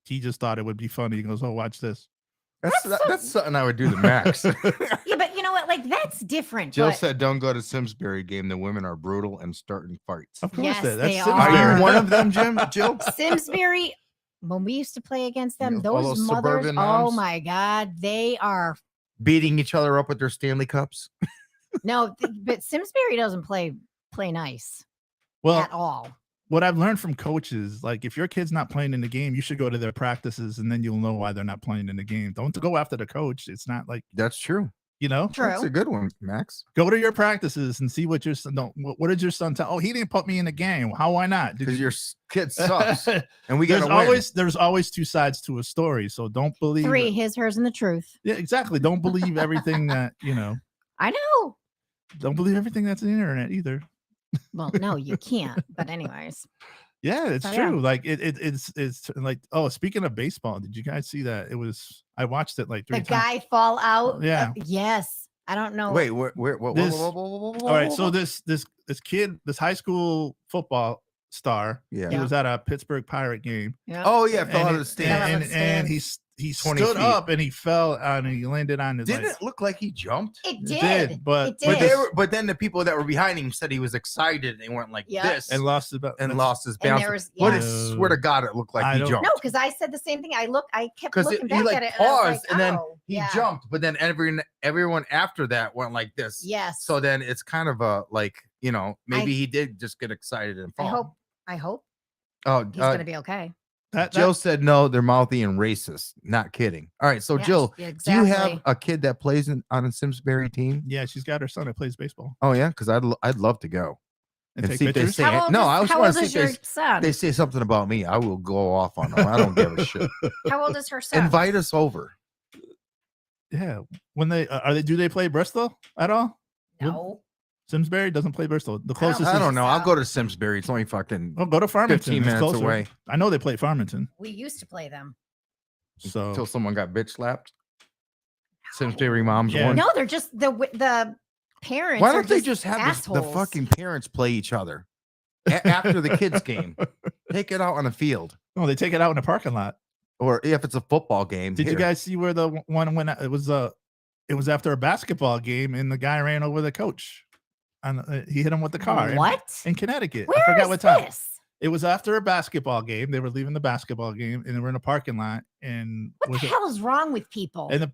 He just thought it would be funny. He goes, "Oh, watch this." That's something I would do to Max. Yeah, but you know what? Like that's different. Jill but said, "Don't go to Simsbury game. The women are brutal and starting fights." Of course, Yes, that's they Simsbury. are. Are you one of them, Jim? Jill? Simsbury, when we used to play against them, know, all those those mothers, suburban oh moms? my God, they are Beating each other up with their Stanley Cups. no, but Simsbury doesn't play nice Well, at all. what I've learned from coaches, like if your kid's not playing in the game, you should go to their practices and then you'll know why they're not playing in the game. Don't go after the coach. It's not like, That's true. you know, That's a True. good one, Max. go to your practices and see what your son, no, what did your son tell? Oh, he didn't put me in the game. How, why not? Did Because you- your kid sucks, and we got there's always two sides to a story. So don't believe 3, his, hers, and the truth. Yeah, exactly. Don't believe everything that, you know, I know. don't believe everything that's on the internet either. Well, no, you can't. But anyways, Yeah, it's So, yeah. true. Like it's like, oh, speaking of baseball, did you guys see that? I watched it like 3 the times. guy fall out. Yeah. Yes. I don't know. Wait, what? This- All right, so this kid, this high school football star, yeah. he Yeah. was at a Pittsburgh Pirate game. Yeah. Oh yeah, fell out of the Fell out stand. of the stands. he 20 stood feet. up and he fell and he landed on his. Didn't like, it look like he jumped? It It did. did, but- it But, did. but then the people that were behind him said he was excited and went like Yeah. this and lost it. and lost his And balance. there was- But yeah. I swear to God, it looked like I he don't- jumped. No, because I said the same thing. I kept 'Cause looking he, back like, at it. And I was paused, like, and then oh, he yeah. jumped, but then everyone after that went like this. Yes. So then it's kind of a like, maybe he did just get excited and fall. I hope Oh, he's gonna be okay. Jill said no, they're mouthy and racist. Not kidding. All right, so Yeah, Jill, yeah, do you have exactly. a kid that plays on a Simsbury team? Yeah, she's got her son that plays baseball. Oh yeah, because I'd love to go And take see if they pictures. say How old no. is, I just how want old to see is if your son? they say something about me. I will go off on them. I don't give a shit. How old is her son? Invite us over. Yeah, when they do they play Bristol at all? No. Simsbury doesn't play Bristol. The closest I is don't know. I'll so. go to Simsbury. It's only fucking Oh, go to Farmington. 15 It's minutes closer. away I know they play Farmington. We used to play them. So until someone got bitch slapped. Simsbury moms Yeah. won. No, they're just the parents. Why are don't they just have the assholes. fucking parents play each other after the kids game? Take it out on the field, no, they take it out in the parking lot. or if it's a football game. Did you here. guys see where the one when it was after a basketball game and the guy ran over the coach and he hit him with the car What? in Connecticut. Where I forgot is what time. this? It was after a basketball game. They were leaving the basketball game and they were in a parking lot and What the hell is wrong with people? and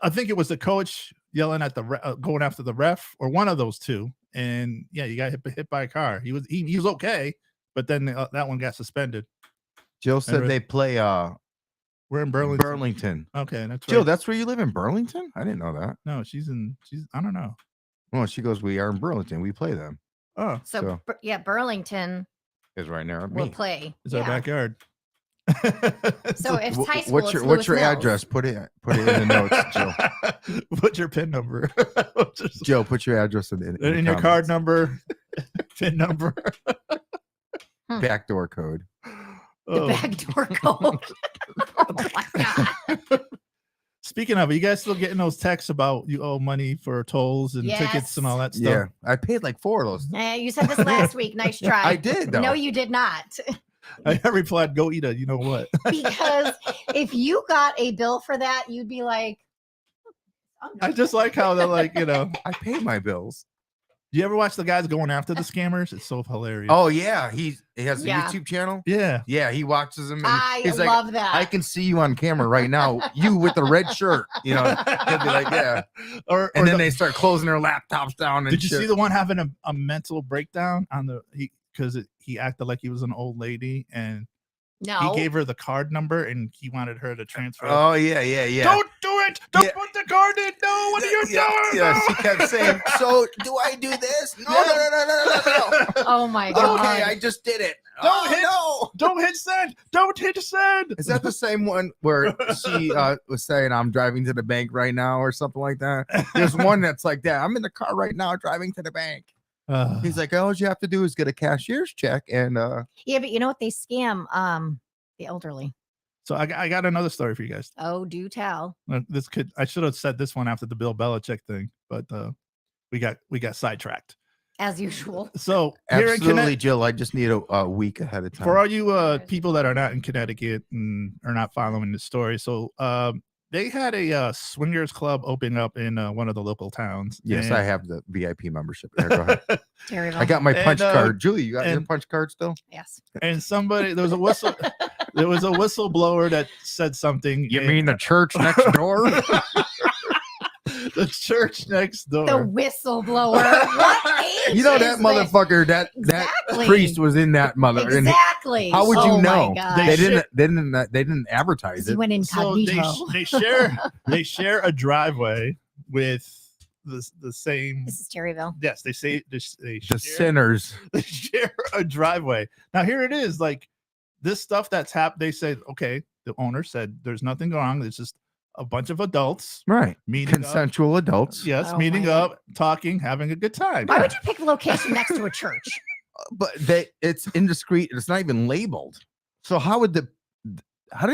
I think it was the coach yelling at the going after the ref or one of those two. And yeah, you got hit by a car. He was okay, but then that one got suspended. Jill said Remember- they play We're in Burlington. Burlington. Okay, that's Jill, right. that's where you live in Burlington? I didn't know that. No, she's I don't know. Well, she goes, we are in Burlington. We play them. Oh, so yeah, Burlington Is right near will me. play. it's our Yeah. backyard. So if it's high school, What's it's your Lewis Mills. address? Put it in the notes, Jill. What's your PIN number? Joe, put your address in in your card number, PIN number. Backdoor code. The Oh. backdoor code. Oh my God. Speaking of, are you guys still getting those texts about you owe money for tolls and tickets and all that stuff? Yeah, I paid like 4 of those. You said this last week. Nice try. I did, though. No, you did not. I replied, "Go eat it." You know what? Because if you got a bill for that, you'd be like, oh, no. I just like how they're like, I pay my bills. Do you ever watch the guys going after the scammers? It's so hilarious. Oh yeah, he has a Yeah. YouTube channel. yeah. Yeah, he watches them. And I he's like, love that. I can see you on camera right now. You with the red shirt. He'll be like, yeah. Or And then the- they start closing their laptops down. And did you shit. see the one having a mental breakdown on because he acted like he was an old lady and no. he gave her the card number and he wanted her to transfer. Oh yeah. Don't do it! Don't Yeah. put the card in! No, what are you yeah, doing? yeah, she kept saying, "So do I do this? No. Oh my God. Okay, I just did it. Don't hit- no. Don't hit send! Don't hit send! Is that the same one where she was saying, "I'm driving to the bank right now" or something like that? There's one that's like that. I'm in the car right now, driving to the bank. He's like, all you have to do is get a cashier's check, and Yeah, but you know what? They scam the elderly. So I got another story for you guys. Oh, do tell. I should have said this one after the Bill Belichick thing, but we got sidetracked. As usual. So here in absolutely, Connecticut, Jill. I just need a week ahead of time. for all you people that are not in Connecticut and are not following the story, so they had a swingers club open up in one of the local towns. Yes, and- I have the VIP membership. There, go ahead. Terrible. I got my And, punch card. Julie, you got your and- punch card still? Yes. And somebody there was a whistleblower that said something. and- the church next door? the church next door? The whistleblower. What age You know is that this? motherfucker. That Exactly. priest was in that mother. And Exactly. how would you Oh my know? God. They should- didn't advertise He it. went So incognito. they share a driveway with the same. This is Terryville. Yes, they say they The share, sinners. they share a driveway. Now here it is, like this stuff that's happened. They said, okay, the owner said there's nothing wrong. It's just a bunch of adults Right. meeting up. Consensual adults. Yes, Oh meeting my up, talking, having a good time. Why would you pick a location next to a church? But it's indiscreet. It's not even labeled. So how did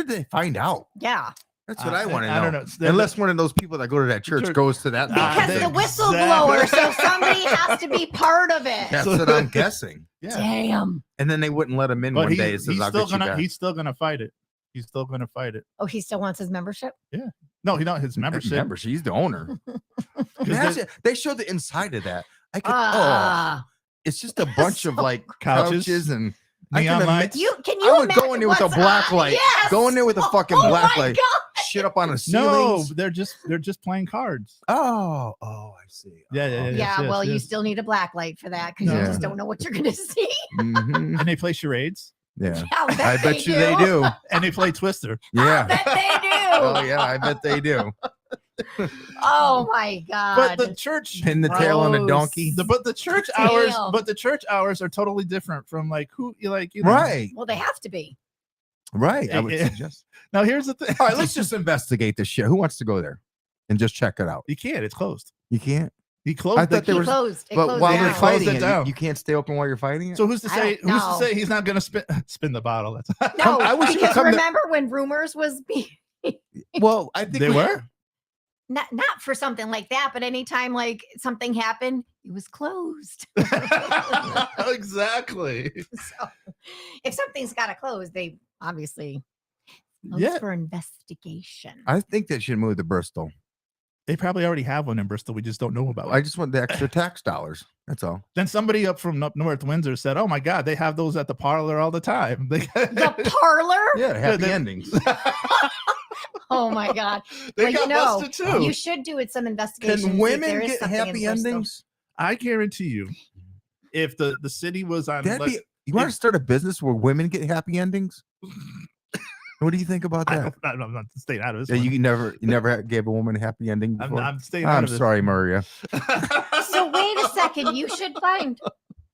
they find out? Yeah. That's what I want to know. I don't know. Unless one of those people that go to that church Church- goes to that. Ah, Because thing. the Exactly. whistleblower, so somebody has to be part of it. That's what I'm guessing. yeah. Damn. And then they wouldn't let him in But one day. It says, he's I'll still get you gonna back. he's still gonna fight it. He's still going to fight it. Oh, he still wants his membership? No, he don't. His membership. Membership. He's the owner. Imagine, they show the inside of that. I could. Ah. It's just a bunch of So like Couches, couches and I neon can ima- lights. Can you I would go imagine in there with a what's black on- light. Yes! Go in there with a fucking Oh black my light. God. Shit up on the No, ceilings. they're just playing cards. Oh, I see. Yeah, Oh, yeah, Yeah, Yes, well, you yes. still need a black light for that because Yeah. you just don't know what you're going to see. mhm, And they play charades. Yeah. Yeah, I bet you they do. And they play Twister. I Yeah. bet they do. Oh yeah, I bet they do. Oh my God. But the church Pin the tail on a Gross. donkey. but the church Damn. hours are totally different from like who you like, you know. Right. Well, they have to be. Right. I would Yeah. suggest. Now here's the thing. All right, let's just investigate this shit. Who wants to go there and just check it out? You can't, it's closed. You can't. He closed I the thought there It was- closed. It But closed while down. you're down. Close fighting it it, down. you can't stay open while you're fighting it. So who's to I say don't know. he's not gonna spin the bottle? That's No, I wish you could because come to- remember when rumors was being well, I think they were? not for something like that, but anytime like something happened, it was closed. Exactly. So if something's got to close, they obviously close Yeah. for investigation. I think they should move to Bristol. They probably already have one in Bristol. We just don't know about I it. just want the extra tax dollars. That's all. Then somebody up north Windsor said, "Oh my God, they have those at the parlor all the time." The parlor? Yeah, happy they- endings. Oh my God. they Well, got you know, busted too. You should do it some investigation. Can see if women there is get something in happy Bristol. endings? I guarantee you, if the city was on, That'd let's- be. You want to start a business where women get happy endings? What do you think about that? I'm not staying out of this. Yeah, one. you never gave a woman a happy ending before. I'm staying out I'm of this. sorry, Maria. So wait a second. You should find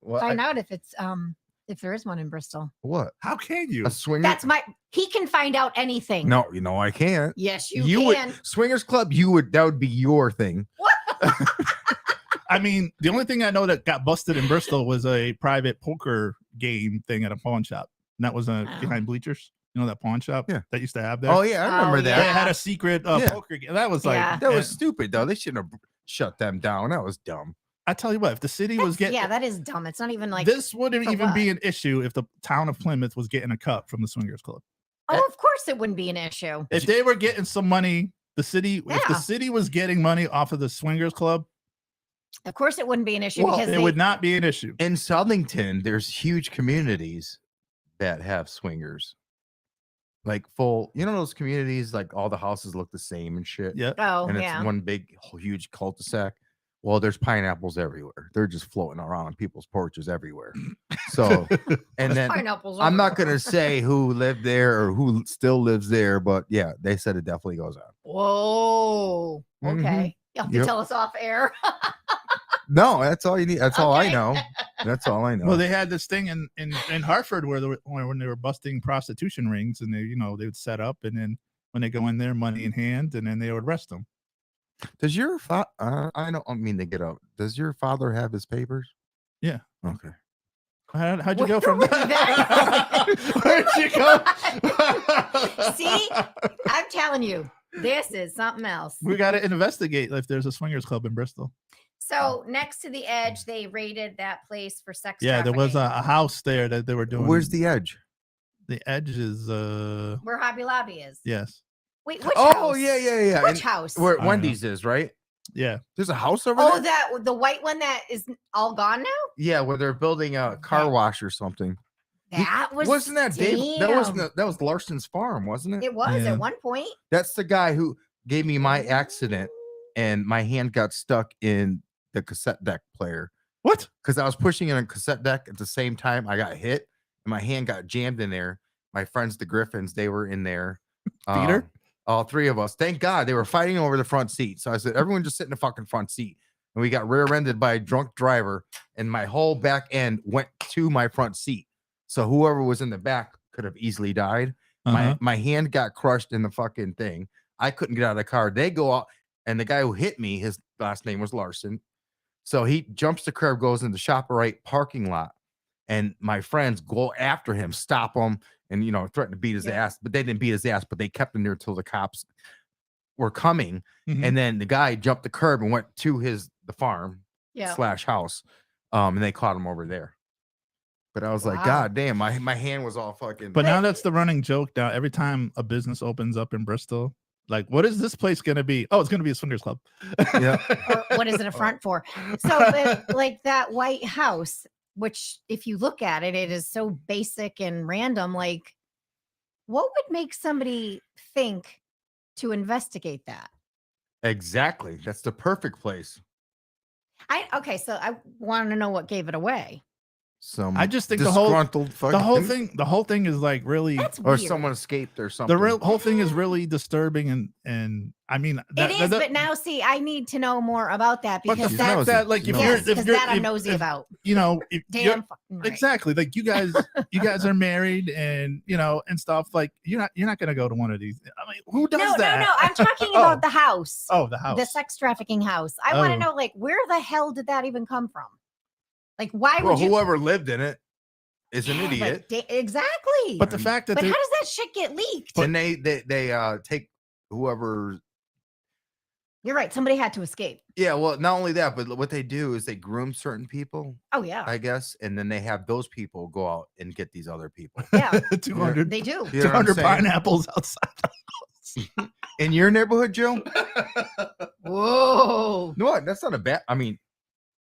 What? out if there is one in Bristol. What? How can you? A swinger? That's he can find out anything. No, I can't. Yes, you can. would swingers club. That would be your thing. I mean, the only thing I know that got busted in Bristol was a private poker game thing at a pawn shop. And that was Oh. behind bleachers. You know that pawn shop Yeah. that used to have there. Oh yeah, I remember Oh, that. They yeah. had a secret Yeah. poker game. That was like Yeah. That was stupid though. They shouldn't have shut them down. That was dumb. I tell you what, if the city was getting Yeah, that is dumb. It's not even like this wouldn't for even be what? an issue if the town of Plymouth was getting a cut from the Swingers Club. oh, of course it wouldn't be an issue. If they were getting some money, if the Yeah. city was getting money off of the Swingers Club, Of course it wouldn't be an issue Well, because it they would not be an issue. In Southington, there's huge communities that have swingers. Like full, those communities, like all the houses look the same and shit. Yeah. Oh, And yeah. it's one big, huge cul-de-sac. Well, there's pineapples everywhere. They're just floating around on people's porches everywhere. So, and then Pineapples. I'm not everywhere. going to say who lived there or who still lives there, but yeah, they said it definitely goes on. Whoa. Mhm. Okay. You have to Yep. tell us off air. No, that's all you need. That's all I Okay. know. That's all I know. Well, they had this thing in Hartford where when they were busting prostitution rings, and they would set up, and then when they go in there, money in hand, and then they would arrest them. Does your father? I don't mean to get up. Does your father have his papers? Yeah. Okay. How'd you go Where from was that? that? Where'd you go? See? I'm telling you, this is something else. We got to investigate if there's a swingers club in Bristol. So next to the edge, they raided that place for sex. Yeah, there was trafficking. a house there that they were doing. Where's the edge? the edge? Is where Hobby Lobby is. yes, Wait, which Oh house? yeah. Which And house? where I don't Wendy's is, right? yeah. There's a house over Oh, there. the white one that is all gone now. Yeah, where they're building a car wash or something. That was Wasn't that Dave? That damn. wasn't. That was Larson's farm, wasn't it? It was Yeah. at one point. That's the guy who gave me my accident, and my hand got stuck in the cassette deck player What? because I was pushing in a cassette deck at the same time. I got hit, and my hand got jammed in there. My friends, the Griffins, they were in there. Peter? All three of us. Thank God they were fighting over the front seat. So I said, everyone just sit in the fucking front seat. And we got rear-ended by a drunk driver, and my whole back end went to my front seat. So whoever was in the back could have easily died. Uh-huh. My hand got crushed in the fucking thing. I couldn't get out of the car. They go out, and the guy who hit me, his last name was Larson. So he jumps the curb, goes in the ShopRite parking lot, and my friends go after him, stop him, and threaten to beat his Yeah. ass. But they didn't beat his ass, but they kept him there till the cops were coming. Mhm. And then the guy jumped the curb and went to the farm Yeah. /house. And they caught him over there. But I was like, Wow. God damn, my hand was all fucking. But now that's the running joke. Now every time a business opens up in Bristol, like, what is this place going to be? Oh, it's going to be a swingers club. Yeah. Or what is it a front for? So like that White House, which if you look at it, it is so basic and random. Like, what would make somebody think to investigate that? Exactly. That's the perfect place. Okay, so I want to know what gave it away. Some I just think the whole fucking- the whole thing is like really, That's or weird. someone escaped or something. the whole thing is really disturbing, and I mean, It is, but now see, I need to know more about that but the because He's fact nosy. that like if He's you're, yes, nosy. if because you're, that I'm if- nosy if, about. you know, if you're- Damn fucking right. exactly, like you guys are married and and stuff, like you're not gonna go to one of these. I mean, who does No, that? no, no. I'm talking Oh. about the house. Oh, the house. The sex trafficking house. I want Oh. to know, like, where the hell did that even come from? Like, why Well, would you? whoever lived in it is an Yeah, but idiot. exactly. But the fact that But they- how does that shit get leaked? And they take whoever. You're right. Somebody had to escape. Yeah, well, not only that, but what they do is they groom certain people, Oh yeah, I guess, and then they have those people go out and get these other people. yeah. 200, They do. You know what I'm 200 saying? pineapples outside. In your neighborhood, Joe? Whoa. No, that's not a bad. I mean,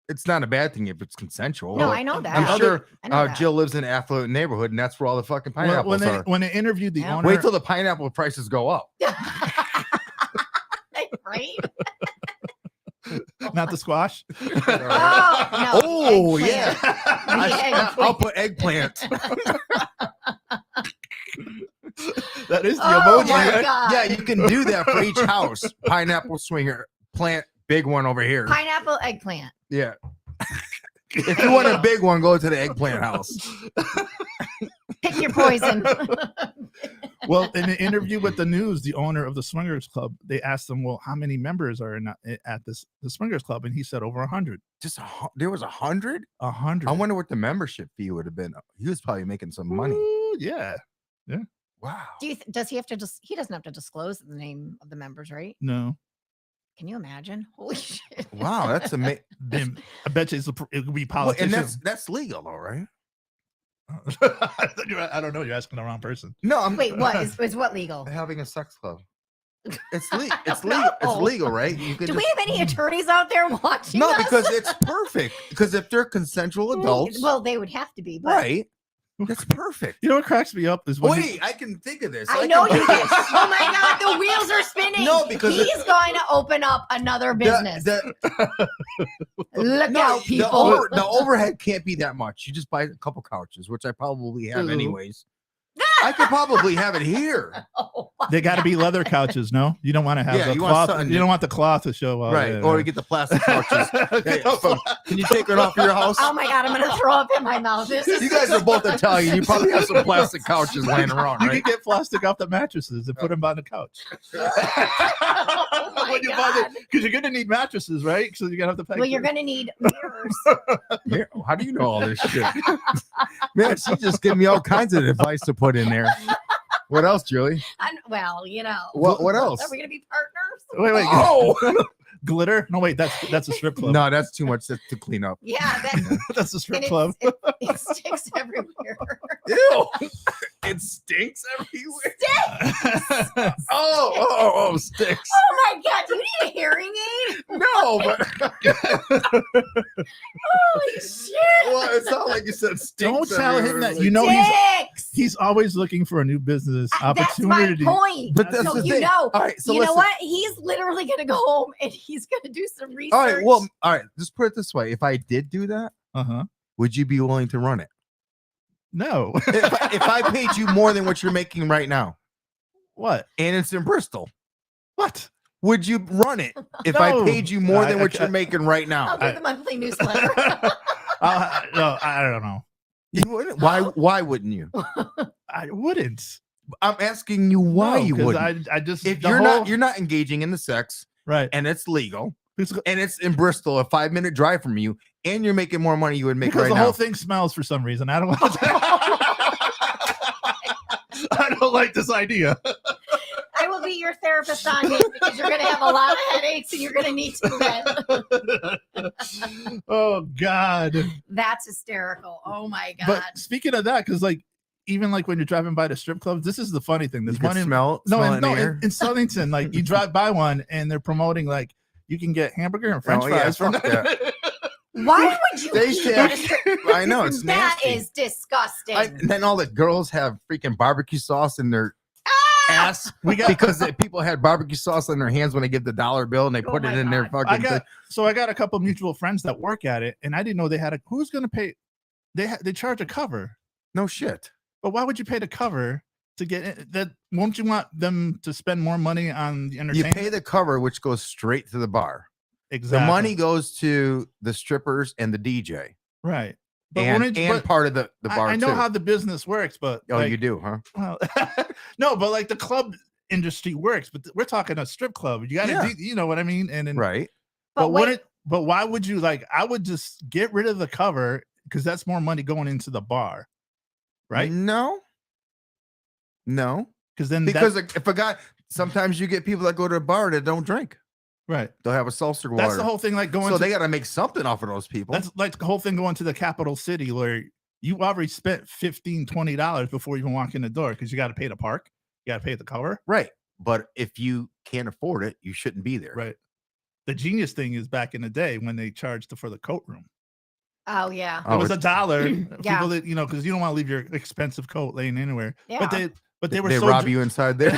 it's not a bad thing if it's consensual. No, but I know that. I'm sure I know that. Jill lives in an affluent neighborhood, and that's where all the fucking pineapples are. When they interviewed the Yeah. owner, Wait till the pineapple prices go up. Right? not the squash. Oh, no. Oh, eggplant. yeah. The I'll put eggplant. That is the Oh emoji, my right? God. Yeah, you can do that for each house. Pineapple swinger, plant, big one over here. Pineapple eggplant. Yeah. If you want a big one, go to the eggplant house. Pick your poison. Well, in an interview with the news, the owner of the swingers club, they asked him, "Well, how many members are at the swingers club?" And he said over 100. There was 100. 100. I wonder what the membership fee would have been. He was probably making some money. Ooh, yeah. Wow. Does he have to just? He doesn't have to disclose the name of the members, right? No. Can you imagine? Holy shit! Wow, that's amazing. Then I bet you it would be And politicians. that's legal, though, right? I don't know. You're asking the wrong person. No, I'm Wait, what is what legal? having a sex club. It's legal. It's No. legal. It's legal, right? You can Do just, we have any attorneys out there watching? no, us? because it's perfect. Because if they're consensual adults, Well, they would have to be, but right? That's perfect. You know what cracks me up is when Wait, I can think of this. I know can you do can. this. Oh my god, the wheels are spinning. No, because he's going to open up another business. Look No, out, people. the overhead can't be that much. You just buy a couple couches, which I probably have Ooh. anyways. I could probably have it here. Oh, they got to be leather couches. No, you don't want to have Yeah, the you want cloth. something You don't want the cloth to show. Right. Or you get the plastic couches. Hey, can you take it off your house? oh my god, I'm gonna throw up in my mouth. This is You guys are both Italian. You probably have some plastic couches laying around, You right? can get plastic off the mattresses and put them on the couch. Oh my God. Because you're gonna need mattresses, right? So you're gonna have to pay. Well, you're for it. gonna need mirrors. Yeah, how do you know all this shit? Man, she just giving me all kinds of advice to put in there. What else, Julie? Well, you know. What else? Are we gonna be partners? Wait. Oh Glitter? No, wait. That's a strip club. no, that's too much to clean up. Yeah, that, That's a strip and club. it sticks everywhere. Ew! It stinks everywhere. Oh, sticks. Oh my god, do you need a hearing aid? No, but Holy shit! well, it's not like you said stinks. Don't tell him everywhere. that. You know Sticks! he's always looking for a new business That's my opportunity. point. But that's so the you thing. know, All right, so you know listen. what? He's literally gonna go home and he's gonna do some research. All right, well, all right. Just put it this way: if I did do that, Uh-huh. would you be willing to run it? No. If I paid you more than what you're making right now, What? and it's in Bristol, What? would you run it if I No. paid you more I- than what I- you're making right I'll now? do the monthly newsletter. No, I don't know. You wouldn't? Why wouldn't you? I wouldn't. I'm asking you why No, you 'cause wouldn't. I just If the you're whole- not engaging in the sex right. and it's legal Because and it's in Bristol, a 5-minute drive from you, and you're making more money you would make because right the now. whole thing smells for some reason. I don't want I don't like this idea. I will be your therapist on me because you're going to have a lot of headaches and you're going to need to vent. Oh God. That's hysterical. Oh my God. But speaking of that, because like even like when you're driving by the strip clubs, this is the funny thing. You There's can one in smell it in the air. in Southington, like you drive by one and they're promoting like you can get hamburger and French Oh, yeah, fries from fuck that. Why would you They eat should- at a strip? I know it's That nasty. is disgusting. And then all the girls have freaking barbecue sauce in their Ah! ass because people had barbecue sauce in their hands when they give the dollar bill and they Oh put it my in their God. fucking I got a couple mutual friends that work at it, and I didn't know they had a who's gonna pay. They charge a cover, no shit. but why would you pay the cover to get in? That? Won't you want them to spend more money on the You entertainment? pay the cover, which goes straight to the bar. exactly The money goes to the strippers and the DJ, right. But and, wouldn't you- and but part of the bar I know too. how the business works, but Oh, like, you do, huh? well, no, but like the club industry works, but we're talking a strip club. You got to, Yeah. you know what I mean? And Right. but wait, wouldn't? But why would you like? I would just get rid of the cover because that's more money going into the bar, right? No. Because then Because if a guy, sometimes you get people that go to a bar that don't drink. right, They'll have a seltzer water. that's the whole thing. Like going, So to, they got to make something off of those people. that's like the whole thing going to the capital city where you already spent $15-$20 before you even walk in the door because you got to pay to park, you got to pay the cover, right. But if you can't afford it, you shouldn't be there. right? The genius thing is back in the day when they charged for the coat room. oh yeah. Oh, It was $1. Yeah. People that because you don't want to leave your expensive coat laying anywhere. Yeah. But they were They so rob you inside there.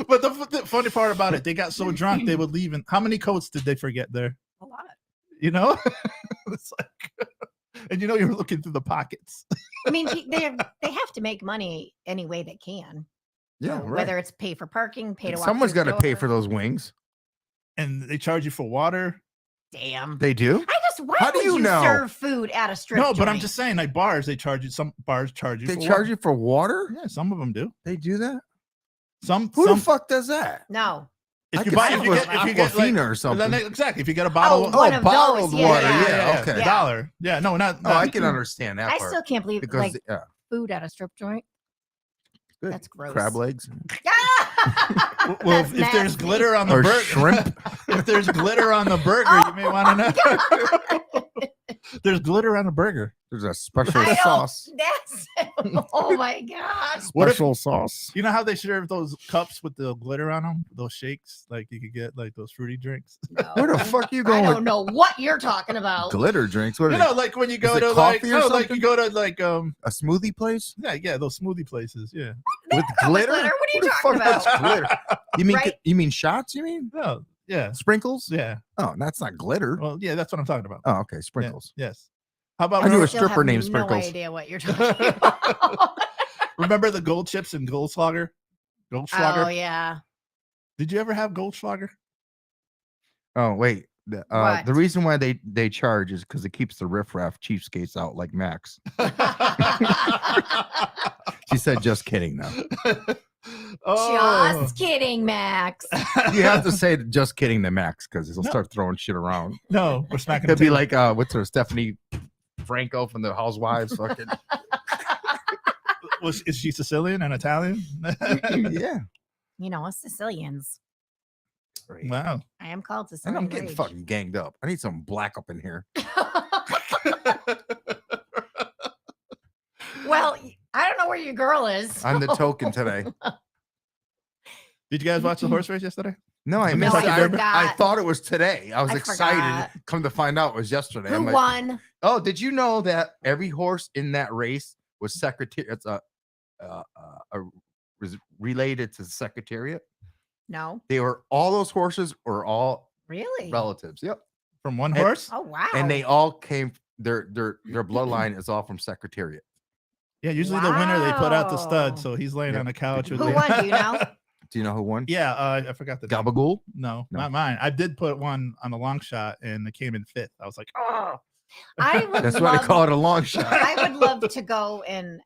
but the funny part about it, they got so drunk they would leave. And how many coats did they forget there? A lot. You know, it's like, and you know you're looking through the pockets. I mean, they have to make money any way they can. Yeah, So right. Whether it's pay for parking, pay to walk Someone's got got to pay for those wings. And they charge you for water. Damn. They do. Why How do would you know? serve food at a strip No, but I'm joint? just saying, like bars, they charge you. Some bars charge you. They for charge water. you for water. Yeah, some of them do. They do that. Some Who some the fuck does that? No. if I you could buy see if it you was get if you get like, Aquafina or something. exactly if you get a bottle. Oh, one of bottled those. water. Yeah, Yeah, okay. $1. Yeah, no, not. Oh, I can understand that I part. still can't believe because like yeah, food at a strip joint. good. That's gross. Crab legs Well, That's if there's nasty. glitter on the or burger, shrimp. if there's glitter on the burger, you may want to know. There's glitter on the burger. There's a special I don't- sauce. That's oh my god. What if- Special sauce. You know how they serve those cups with the glitter on them? Those shakes, like you could get like those fruity drinks. No. Where the fuck you I going don't with know what you're talking about. glitter drinks? What are You they, know, like when you go it to like, coffee or no, like something? you go to like a smoothie place yeah, those smoothie places. Yeah. with Come with glitter? glitter? What are you Who the talking fuck puts about? glitter? You mean Right? you mean shots? You mean No. Yeah. sprinkles? Yeah. Oh, that's not glitter. Well, yeah, that's what I'm talking about. Oh, okay, Yeah, sprinkles. yes. How about I knew a Still stripper have named no Sprinkles. idea what you're talking about. remember the gold chips and Goldschlager? Goldschlager? Oh yeah. Did you ever have Goldschlager? Oh wait, the What? reason why they charge is because it keeps the riffraff cheapskates out like Max. She said, "Just kidding." Now Oh. Just kidding, Max. you have to say "just kidding" to Max because he'll No. start throwing shit around. No, we're smacking. It'd the be table. like what's her Stephanie Franco from the Housewives? Fucking Is she Sicilian and Italian? yeah. You know, us Sicilians. Wow. I am called And Sicilian. I'm getting Rage. fucking ganged up. I need some black up in here. Well, I don't know where your girl is. I'm the so- token today. Did you guys watch the horse race yesterday? No, I No, missed. I it. I forgot. thought it was today. I was I excited. forgot. Come to find out, it was yesterday. Who I'm like, won? oh, did you know that every horse in that race was secretary? It's was related to the secretariat. No, They were all those horses were all really? relatives. Yep, From one And- horse? Oh wow! and they all came. Their bloodline is all from secretariat. Yeah, usually the winner they put out the Wow. stud, so he's laying Yeah. on the couch with Who the- won? Do you know? Do you know who won? Yeah, I forgot the name. Gabagool. No, No. not mine. I did put one on a long shot and it came in fifth. I was like, oh, I would. That's why love, they call it a long shot. I would love to go and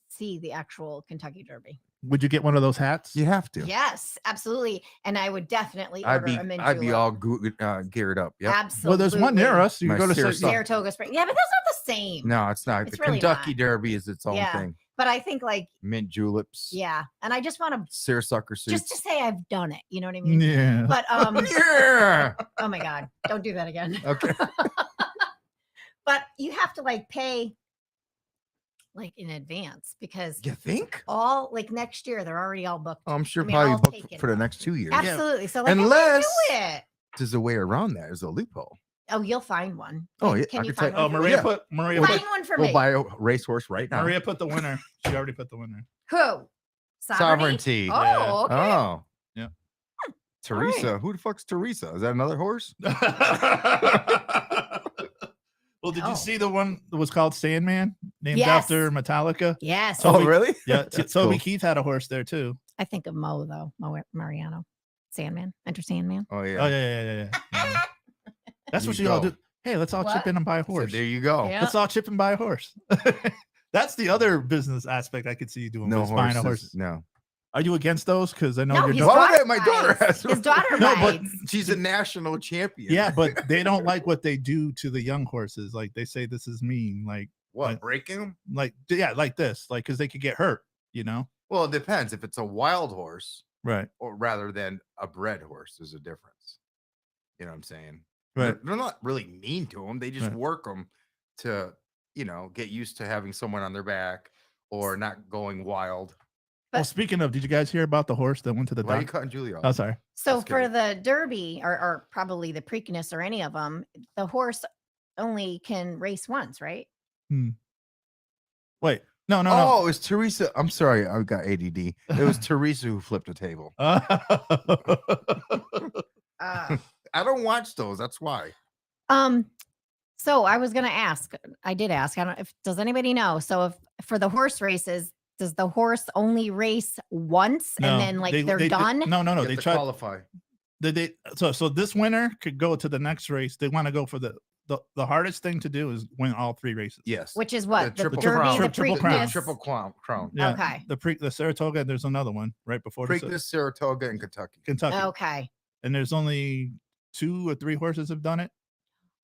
see the actual Kentucky Derby. would you get one of those hats? You have to. Yes, absolutely, and I would definitely order I'd be a mint I'd be julep. all geared up. Yep. Absolutely. Well, there's one near us. You My go to Sarasota. Sa- Saratoga Springs. Yeah, but that's not the same. No, it's not. It's the really Kentucky not. Derby is its own Yeah. thing. But I think like, mint juleps, yeah. And I just want to seersucker suits. just to say I've done it. You know what I mean? Yeah. But Yeah. oh my God, don't do that again. Okay. But you have to like pay like in advance because You think? all like next year they're already all booked. I'm sure I mean, probably I'll booked take it. for the next 2 years. Absolutely. So like, I'm gonna Unless- do it. There's a way around that. There's a loophole. Oh, you'll find one. Oh, Can- yeah, Can I you could find tell- one? for me? Maria Yeah. put Find one for We'll me. buy a racehorse right now. Maria put the winner. She already put the winner. Who? Sovereignty. Oh, Yeah. okay. Oh. Yeah. Teresa. Who the fuck's Teresa? Is that another horse? Well, did No. you see the one that was called Sandman, named Yes. after Metallica? Yes. Oh, Oh, really? Yeah, That's Toby cool. Keith had a horse there too. I think of Mo though. Mo Mariano. Sandman. Enter Sandman. Oh, yeah. Oh yeah. Yeah. That's what You you all go. do. Hey, let's all chip What? in and buy a So horse. there you go. Yeah. Let's all chip and buy a horse. That's the other business aspect I could see you doing. No was buying a horses. horse. No. Are you against those? Because I know No, you're his not. Why would daughter my daughter rides. has His daughter No, but rides. she's a national champion. Yeah, but they don't like what they do to the young horses. Like they say this is mean. What, Like- breaking them? Like this. Like because they could get hurt. You know. Well, it depends. If it's a wild horse, Right. or rather than a bred horse, there's a difference. You know what I'm saying? Right. They're not really mean to them. They just Right. work them to, get used to having someone on their back or not going wild. Well, But- speaking of, did you guys hear about the horse that went to the Why are you doctor? cutting Julie off? Oh, sorry. So Just for kidding. the Derby or probably the Preakness or any of them, the horse only can race once, right? Wait. No. Oh, it was Teresa. I'm sorry. I got ADD. It was Teresa who flipped a table. Uh, I don't watch those. That's why. so I was gonna ask. I did ask. I don't. If does anybody know? So if for the horse races, does the horse only race once and then like they're done? No. You have They to tried. qualify. So this winner could go to the next race. They want to go for the hardest thing to do is win all three races. Yes. Which is what the triple Derby, crown. the Triple crown. Preakness. Triple crown. Yeah. Okay. The Saratoga. And there's another one right before the Preakness, Saratoga, and Kentucky. Kentucky. Okay. And there's only 2 or 3 horses have done it.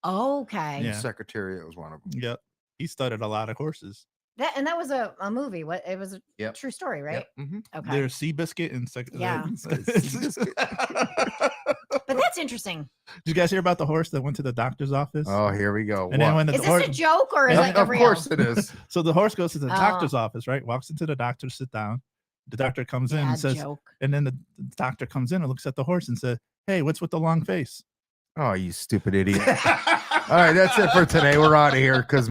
Okay. Yeah. Secretariat was one of them. Yep. He studied a lot of horses. That was a movie. What it was a Yep. true story, right? Mhm. Okay. There's Seabiscuit and Yeah. But that's interesting. Did you guys hear about the horse that went to the doctor's office? Oh, here we go. And then What? when the Is this horse, a joke or is Yeah, it Of real? course it is. so the horse goes to the Oh. doctor's office, right? Walks into the doctor, sit down. The doctor comes in Yeah, and says, joke. and then the doctor comes in and looks at the horse and said, "Hey, what's with the long face?" Oh, you stupid idiot. All right, that's it for today. We're out of here because